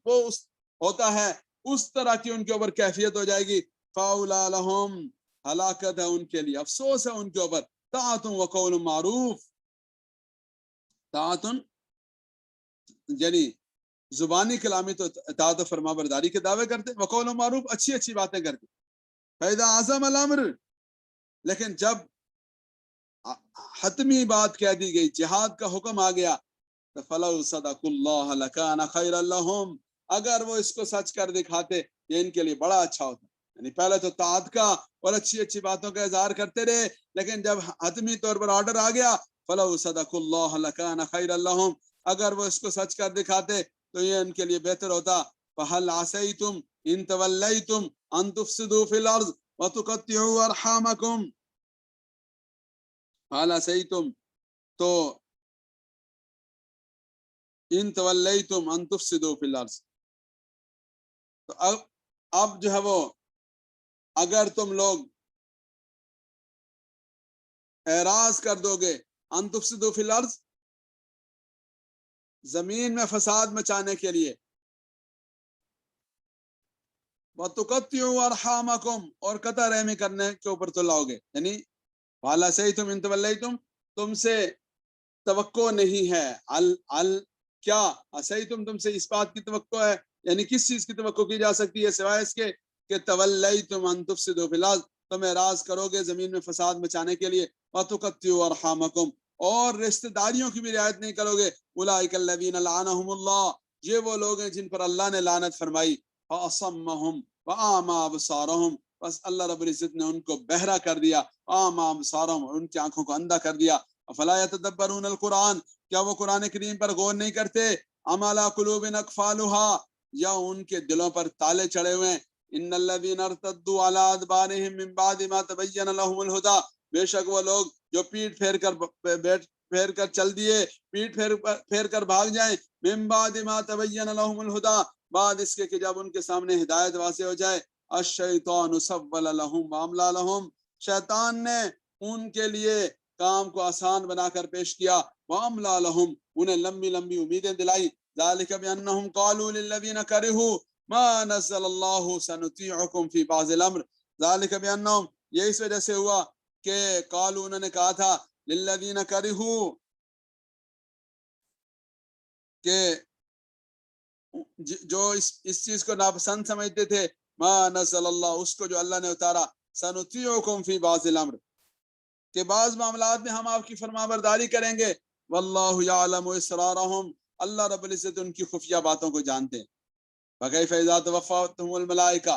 ہوتا ہے اس طرح کی ان کے اوپر کیفیت ہو جائے گی۔ فاولا لہم، ہلاکت ہے ان کے لیے، افسوس ہے ان کے اوپر۔ طاعۃ و قول معروف، طاعۃ یعنی زبانی کلامی تو اطاعت و فرما برداری کے دعوے کرتے، وقول معروف اچھی اچھی باتیں کرتے۔ فاذا عزم الامر، لیکن جب حتمی بات کہہ دی گئی، جہاد کا حکم آ گیا، فَلَوْ صَدَقُوا اللَّهَ لَكَانَ خَيْرًا لَهُمْ، اگر وہ اس کو سچ کر دکھاتے یہ ان کے لیے بڑا اچھا ہوتا۔ یعنی پہلے تو طاعت کا اور اچھی اچھی باتوں کا اظہار کرتے رہے، لیکن جب حتمی طور پر آرڈر آ گیا، فَلَوْ صَدَقُوا اللَّهَ لَكَانَ خَيْرًا لَهُمْ، اگر وہ اس کو سچ کر دکھاتے تو یہ ان کے لیے بہتر ہوتا۔ فَهَلْ عَسَيْتُمْ إِن تَوَلَّيْتُمْ أَن تُفْسِدُوا فِي الْأَرْضِ وَتُقَطِّعُوا أَرْحَامَكُمْ، فَهَلْ عَسَيْتُمْ تو ان تولیتم ان تفسدوا فی الارض، تو اب جو ہے وہ اگر تم لوگ اعراض کر دو گے، ان تفسدوا فی الارض زمین میں فساد مچانے کے لیے، وتقطعوا ارحامکم اور قطع رحمی کرنے کے اوپر تو لاؤ گے، یعنی والا سیتم ان تولیتم، تم سے توقع نہیں ہے، کیا اسیتم تم سے اس بات کی توقع ہے، یعنی کس چیز کی توقع کی جا سکتی ہے سوائے اس کے کہ تولیتم ان تفسدوا فی الارض، تم اعراض کرو گے زمین میں فساد مچانے کے لیے، وتقطعوا ارحامکم اور رشتہ داریوں کی بھی رعایت نہیں کرو گے، اولئک الذین لعنہم اللہ، یہ وہ لوگ ہیں جن پر اللہ نے لعنت فرمائی، فاصمہم واعمی ابصارہم، بس اللہ رب العزت نے ان کو بہرا کر دیا، اعمی ابصارہم، ان کی آنکھوں کو اندھا کر دیا۔ افلا یتدبرون القرآن، کیا وہ قرآن کریم پر غور نہیں کرتے؟ ام علی قلوب اقفالها، یا ان کے دلوں پر تالے چڑھے ہوئے ہیں۔ ان الذین ارتدوا علی ادبارہم من بعد ما تبین لهم الہدی، بے شک وہ لوگ جو پیٹ پھیر کر چل دیے، پیٹ پھیر کر بھاگ جائیں، من بعد ما تبین لهم الہدی، بعد اس کے کہ جب ان کے سامنے ہدایت واضح ہو جائے، الشیطان سول لهم واملی لهم، شیطان نے ان کے لیے کام کو آسان بنا کر پیش کیا، واملی لهم، انہیں لمبی لمبی امیدیں دلائی، ذالک بانہم قالوا للذین کرہوا ما نزل اللہ سنطیعکم فی بعض الامر، ذالک بانہم، یہ اس وجہ سے ہوا کہ قالوا، انہوں نے کہا تھا، للذین کرہوا، کہ جو اس چیز کو ناپسند سمجھتے تھے، ما نزل اللہ، اس کو جو اللہ نے اتارا، سنطیعکم فی بعض الامر، کہ بعض معاملات میں ہم آپ کی فرما برداری کریں گے، واللہ یعلم اسرارہم، اللہ رب العزت ان کی خفیہ باتوں کو جانتے ہیں۔ فکیف اذا توفاتہم الملائکہ،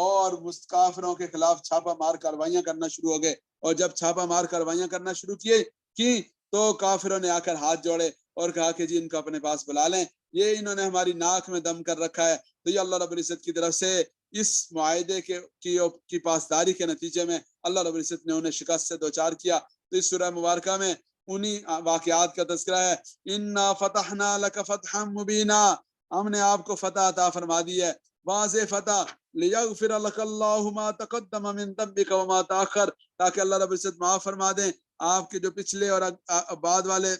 اور کافروں کے خلاف چھاپا مار کاروائیاں کرنا شروع ہو گئے، اور جب چھاپا مار کاروائیاں کرنا شروع کی تو کافروں نے آ کر ہاتھ جوڑے اور کہا کہ جی ان کو اپنے پاس بلا لیں، یہ انہوں نے ہماری ناک میں دم کر رکھا ہے۔ تو یہ اللہ رب العزت کی طرف سے اس معاہدے کی پاسداری کے نتیجے میں اللہ رب العزت نے انہیں شکست سے دوچار کیا۔ تو اس سورہ مبارکہ میں انہی واقعات کا تذکرہ ہے۔ اِنَّا فَتَحْنَا لَكَ فَتْحًا مُبِينًا، ہم نے آپ کو فتح عطا فرما دی ہے، واضح فتح، لِيَغْفِرَ لَكَ اللَّهُ مَا تَقَدَّمَ مِن ذَنبِكَ وَمَا تَأَخَّرَ، تاکہ اللہ رب العزت معاف فرما دیں آپ کے جو پچھلے اور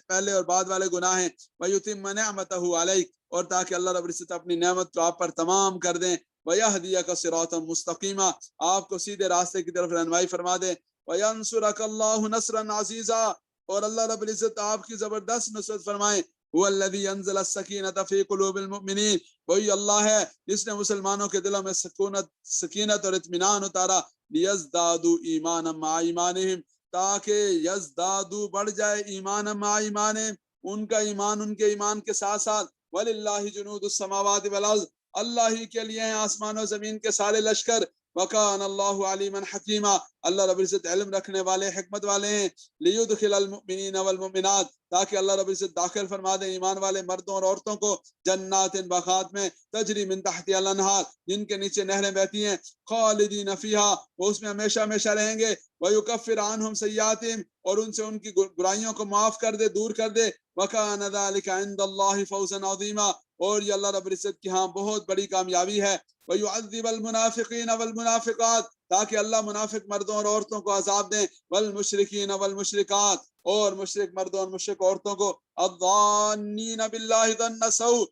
پہلے اور بعد والے گناہ ہیں، وَيُتِمَّ نِعْمَتَهُ عَلَيْكَ، اور تاکہ اللہ رب العزت اپنی نعمت کو آپ پر تمام کر دیں، وَيَهْدِيَكَ صِرَاطًا مُسْتَقِيمًا، آپ کو سیدھے راستے کی طرف رہنمائی فرما دیں، وَيَنْصُرَكَ اللَّهُ نَصْرًا عَزِيزًا، اور اللہ رب العزت آپ کی زبردست نصرت فرمائیں۔ هو الذي انزل السکینۃ فی قلوب المؤمنین، وہی اللہ ہے جس نے مسلمانوں کے دلوں میں سکینت اور اطمینان اتارا، لیزدادوا ایمانا مع ایمانہم، تاکہ یزدادوا بڑھ جائے ایمانا مع ایمانہم، ان کا ایمان ان کے ایمان کے ساتھ ساتھ، وللہ جنود السماوات والارض، اللہ ہی کے لیے ہیں آسمان و زمین کے سارے لشکر، وکان اللہ علیما حکیما، اللہ رب العزت علم رکھنے والے حکمت والے ہیں، لیدخل المؤمنین والمؤمنات، تاکہ اللہ رب العزت داخل فرما دے ایمان والے مردوں اور عورتوں کو جنات باغات میں، تجری من تحتها الانہار، جن کے نیچے نہریں بہتی ہیں، خالدین فیہا، وہ اس میں ہمیشہ ہمیشہ رہیں گے، ویکفر عنہم سیئاتہم، اور ان سے ان کی برائیوں کو معاف کر دے، دور کر دے، وکان ذلک عند اللہ فوزا عظیما، اور یہ اللہ رب العزت کی ہاں بہت بڑی کامیابی ہے، وَيُعَذِّبَ الْمُنَافِقِينَ وَالْمُنَافِقَاتِ، تاکہ اللہ منافق مردوں اور عورتوں کو عذاب دیں، وَالْمُشْرِكِينَ وَالْمُشْرِكَاتِ، اور مشرک مردوں اور مشرک عورتوں کو، الظَّانِّينَ بِاللَّهِ ظَنَّ السَّوْءِ،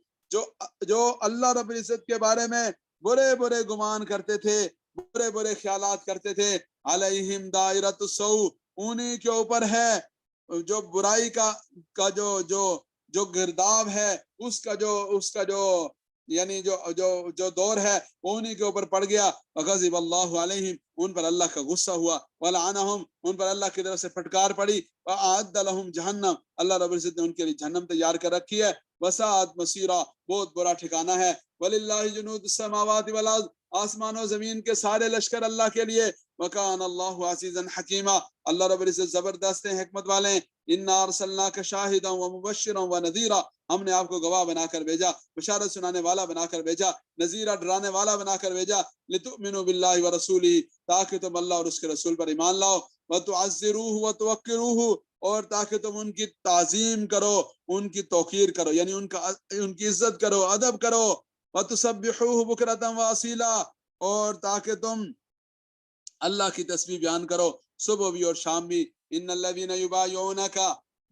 جو اللہ رب العزت کے بارے میں برے برے گمان کرتے تھے، برے برے خیالات کرتے تھے، عَلَيْهِمْ دَائِرَةُ السَّوْءِ، انہی کے اوپر ہے جو برائی کا جو گرداب ہے، اس کا جو یعنی جو دور ہے وہ انہی کے اوپر پڑ گیا، وغضب اللہ علیہم، ان پر اللہ کا غصہ ہوا، ولعنہم، ان پر اللہ کی طرف سے پھٹکار پڑی، واعد لہم جہنم، اللہ رب العزت نے ان کے لیے جہنم تیار کر رکھی ہے، وساعت مصیرا، بہت برا ٹھکانہ ہے، وللہ جنود السماوات والارض، آسمان و زمین کے سارے لشکر اللہ کے لیے، وکان اللہ عزیزا حکیما، اللہ رب العزت زبردست ہیں، حکمت والے ہیں، انا ارسلناک شاہدا ومبشرا ونذیرا، ہم نے آپ کو گواہ بنا کر بھیجا، بشارت سنانے والا بنا کر بھیجا، نذیرہ ڈرانے والا بنا کر بھیجا، لتؤمنوا باللہ ورسولہ، تاکہ تم اللہ اور اس کے رسول پر ایمان لاؤ، وتعزروہ وتوقروہ، اور تاکہ تم ان کی تعظیم کرو، ان کی توقیر کرو، یعنی ان کی عزت کرو، ادب کرو، وتسبحوہ بکرۃ واصیلا، اور تاکہ تم اللہ کی تسبیح بیان کرو صبح بھی اور شام بھی، ان الذین یبایعونک،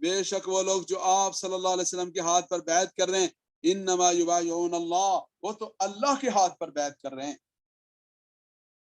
بے شک وہ لوگ جو آپ صلی اللہ علیہ وسلم کے ہاتھ پر بیعت کر رہے ہیں، انما یبایعون اللہ، وہ تو اللہ کے ہاتھ پر بیعت کر رہے ہیں،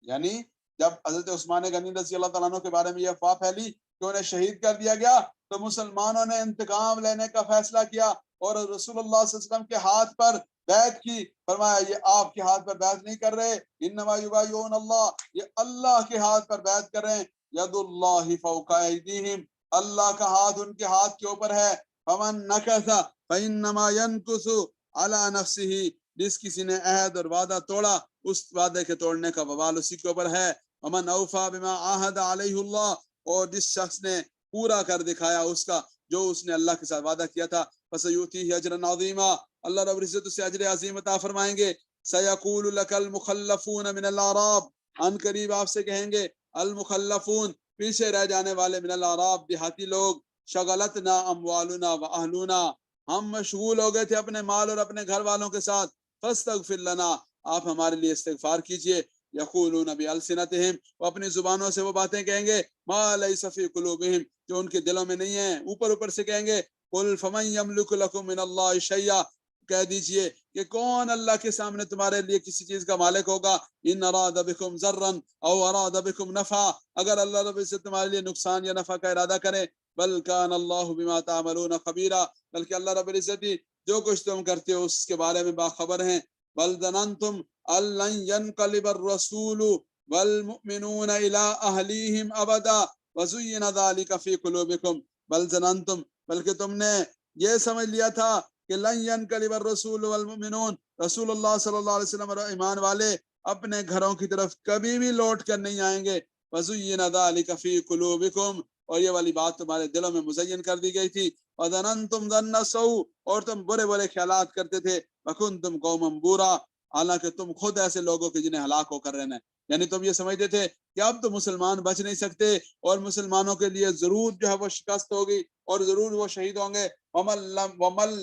یعنی جب حضرت عثمان غنی رضی اللہ تعالیٰ عنہ کے بارے میں یہ افواہ پھیلی کہ انہیں شہید کر دیا گیا، تو مسلمانوں نے انتقام لینے کا فیصلہ کیا اور رسول اللہ صلی اللہ علیہ وسلم کے ہاتھ پر بیعت کی، فرمایا یہ آپ کے ہاتھ پر بیعت نہیں کر رہے، انما یبایعون اللہ، یہ اللہ کے ہاتھ پر بیعت کر رہے ہیں، ید اللہ فوق ایدیہم، اللہ کا ہاتھ ان کے ہاتھ کے اوپر ہے، فمن نکث فانما ینکث علی نفسہ، جس کسی نے عہد اور وعدہ توڑا اس وعدے کے توڑنے کا وبال اسی کے اوپر ہے، ومن اوفی بما عاہد علیہ اللہ، اور جس شخص نے پورا کر دکھایا اس کا جو اس نے اللہ کے ساتھ وعدہ کیا تھا، فسیؤتیہ اجرا عظیما، اللہ رب العزت اسے اجر عظیم عطا فرمائیں گے، سیقول لک المخلفون من الاعراب، ان قریب آپ سے کہیں گے المخلفون، پیچھے رہ جانے والے، من الاعراب، دیہاتی لوگ، شغلتنا اموالنا واہلنا، ہم مشغول ہو گئے تھے اپنے مال اور اپنے گھر والوں کے ساتھ، فاستغفر لنا، آپ ہمارے لیے استغفار کیجئے، یقولون بألسنتہم، وہ اپنی زبانوں سے وہ باتیں کہیں گے، ما لیس فی قلوبہم، جو ان کے دلوں میں نہیں ہیں، اوپر سے کہیں گے، قل فمن یملک لکم من اللہ شیئا، کہہ دیجئے کہ کون اللہ کے سامنے تمہارے لیے کسی چیز کا مالک ہوگا، ان اراد بکم ضرا او اراد بکم نفعا، اگر اللہ رب العزت تمہارے لیے نقصان یا نفع کا ارادہ کرے، بل کان اللہ بما تعملون خبیرا، بلکہ اللہ رب العزت جو کچھ تم کرتے ہو اس کے بارے میں باخبر ہیں، بل ظننتم ان لن ينقلب الرسول والمؤمنون الى اہلیہم ابدا وزین ذلک فی قلوبکم، بل ظننتم، بلکہ تم نے یہ سمجھ لیا تھا کہ لن ينقلب الرسول والمؤمنون، رسول اللہ صلی اللہ علیہ وسلم اور ایمان والے اپنے گھروں کی طرف کبھی بھی لوٹ کر نہیں آئیں گے. وَزُيِّنَ ذَلِكَ فِي قُلُوبِكُمْ، اور یہ والی بات تمہارے دلوں میں مزین کر دی گئی تھی. وَظَنَنْتُمْ ظَنَّ السَّوْءِ، اور تم برے برے خیالات کرتے تھے. وَكُنْتُمْ قَوْمًا بُورًا، حالانکہ تم خود ایسے لوگوں کے جنہیں ہلاک ہو کر رہنا ہے. یعنی تم یہ سمجھتے تھے کہ اب تو مسلمان بچ نہیں سکتے اور مسلمانوں کے لیے ضرور جو ہے وہ شکست ہوگی اور ضرور وہ شہید ہوں گے. وَمَن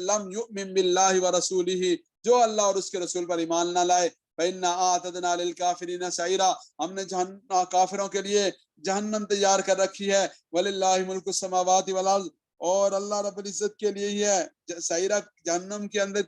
لَّمْ يُؤْمِن بِاللَّهِ وَرَسُولِهِ، جو اللہ اور اس کے رسول پر ایمان نہ لائے. فَإِنَّا أَعْتَدْنَا لِلْكَافِرِينَ سَعِيرًا، ہم نے کافروں کے لیے جہنم تیار کر رکھی ہے. وَلِلَّهِ مُلْكُ السَّمَاوَاتِ وَالْأَرْضِ، اور اللہ رب العزت کے لیے ہی ہے سعیرہ. جہنم کے اندر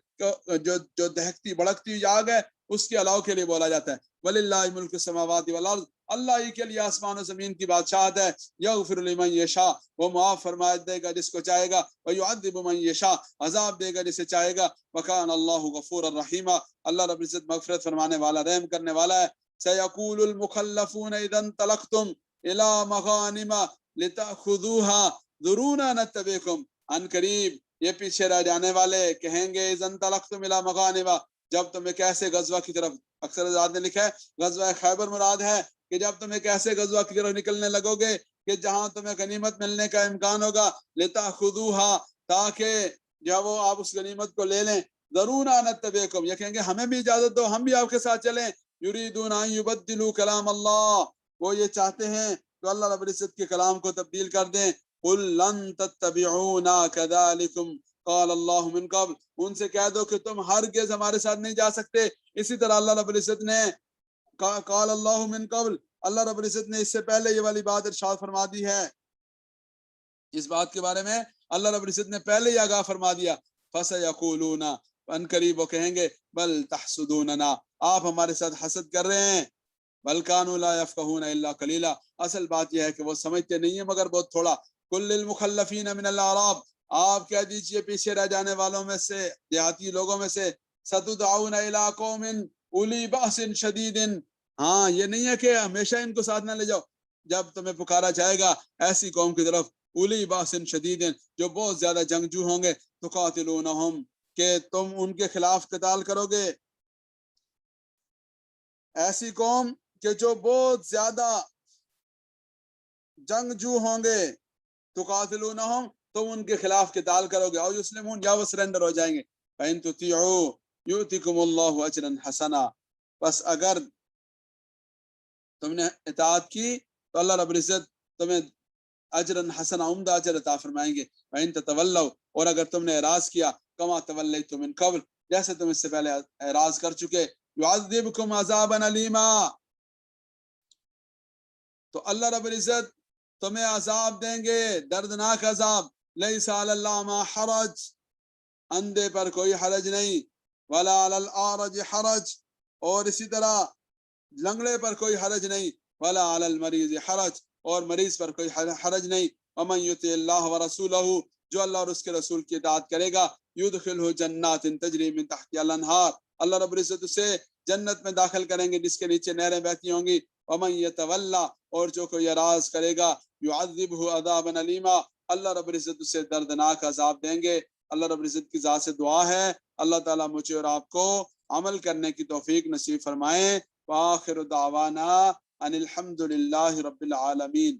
جو دہکتی بڑکتی ہوئی آگ ہے اس کے علاوہ کے لیے بولا جاتا ہے. وَلِلَّهِ مُلْكُ السَّمَاوَاتِ وَالْأَرْضِ، اللہ ہی کے لیے آسمان و زمین کی بادشاہت ہے. یغفر لمن یشاء، وہ معاف فرما دے گا جس کو چاہے گا. ویعذب من یشاء، عذاب دے گا جسے چاہے گا. وکان اللہ غفورا رحیما، اللہ رب العزت مغفرت فرمانے والا رحم کرنے والا ہے. سیقول المخلفون اذا انطلقتم الى مغانم لتأخذوها ذرونا نتبعكم، ان قریب یہ پیچھے رہ جانے والے کہیں گے اذا انطلقتم الى مغانم، جب تم ایک ایسے غزوہ کی طرف، اکثر حضرات نے لکھا ہے غزوہ خیبر مراد ہے، کہ جب تم ایک ایسے غزوہ کی طرف نکلنے لگو گے کہ جہاں تمہیں غنیمت ملنے کا امکان ہوگا. لتأخذوها، تاکہ جب وہ آپ اس غنیمت کو لے لیں. ذرونا نتبعکم، یہ کہیں گے ہمیں بھی اجازت دو ہم بھی آپ کے ساتھ چلیں. یریدون ان یبدلوا کلام اللہ، وہ یہ چاہتے ہیں تو اللہ رب العزت کے کلام کو تبدیل کر دیں. قل لن تتبعونا كذلكم قال اللہ من قبل، ان سے کہہ دو کہ تم ہرگز ہمارے ساتھ نہیں جا سکتے. اسی طرح اللہ رب العزت نے قال اللہ من قبل، اللہ رب العزت نے اس سے پہلے یہ والی بات ارشاد فرما دی ہے. اس بات کے بارے میں اللہ رب العزت نے پہلے ہی آگاہ فرما دیا. فَسَيَقُولُونَ، ان قریب وہ کہیں گے بل تحسدوننا، آپ ہمارے ساتھ حسد کر رہے ہیں. بل كانوا لا يفقهون الا قليلا، اصل بات یہ ہے کہ وہ سمجھتے نہیں ہیں مگر بہت تھوڑا. قل للمخلفین من الاعراب، آپ کہہ دیجئے پیچھے رہ جانے والوں میں سے، دیہاتی لوگوں میں سے، ستدعون الى قوم اولی بأس شدید، ہاں یہ نہیں ہے کہ ہمیشہ ان کو ساتھ نہ لے جاؤ، جب تمہیں پکارا جائے گا ایسی قوم کی طرف اولی بأس شدید، جو بہت زیادہ جنگجو ہوں گے. تقاتلونہم، کہ تم ان کے خلاف قتال کرو گے. ایسی قوم کہ جو بہت زیادہ جنگجو ہوں گے. تقاتلونہم، تم ان کے خلاف قتال کرو گے. او یسلمون، یا وہ سرنڈر ہو جائیں گے. فَإِن تُطِیعُوا یؤتِکُمُ اللَّهُ أَجْرًا حَسَنًا، بس اگر تم نے اطاعت کی تو اللہ رب العزت تمہیں اجرن حسنا، عمدہ اجر عطا فرمائیں گے. وَإِن تَتَوَلَّوْا، اور اگر تم نے اعراض کیا، کما تَوَلَّیْتُم مِن قبل، جیسے تم اس سے پہلے اعراض کر چکے. يُعَذِّبْكُمْ عَذَابًا أَلِيمًا، تو اللہ رب العزت تمہیں عذاب دیں گے، دردناک عذاب. لَيْسَ عَلَى الْأَعْمَى حَرَج، اندھے پر کوئی حرج نہیں. وَلَا عَلَى الْأَعْرَجِ حَرَج، اور اسی طرح لنگڑے پر کوئی حرج نہیں. وَلَا عَلَى الْمَرِيضِ حَرَج، اور مریض پر کوئی حرج نہیں. وَمَن يُطِعِ اللَّهَ وَرَسُولَهُ، جو اللہ اور اس کے رسول کی اطاعت کرے گا، يُدْخِلْهُ جَنَّاتٍ تَجْرِي مِن تَحْتِهَا الْأَنْهَارُ، اللہ رب العزت اسے جنت میں داخل کریں گے جس کے نیچے نہریں بہتی ہوں گی. وَمَن يَتَوَلَّى، اور جو کوئی اعراض کرے گا، يُعَذِّبْهُ عَذَابًا أَلِيمًا، اللہ رب العزت اسے دردناک عذاب دیں گے. اللہ رب العزت کی ذات سے دعا ہے اللہ تعالیٰ مجھے اور آپ کو عمل کرنے کی توفیق نصیب فرمائیں. وآخر دعوانا ان الحمد للہ رب العالمین.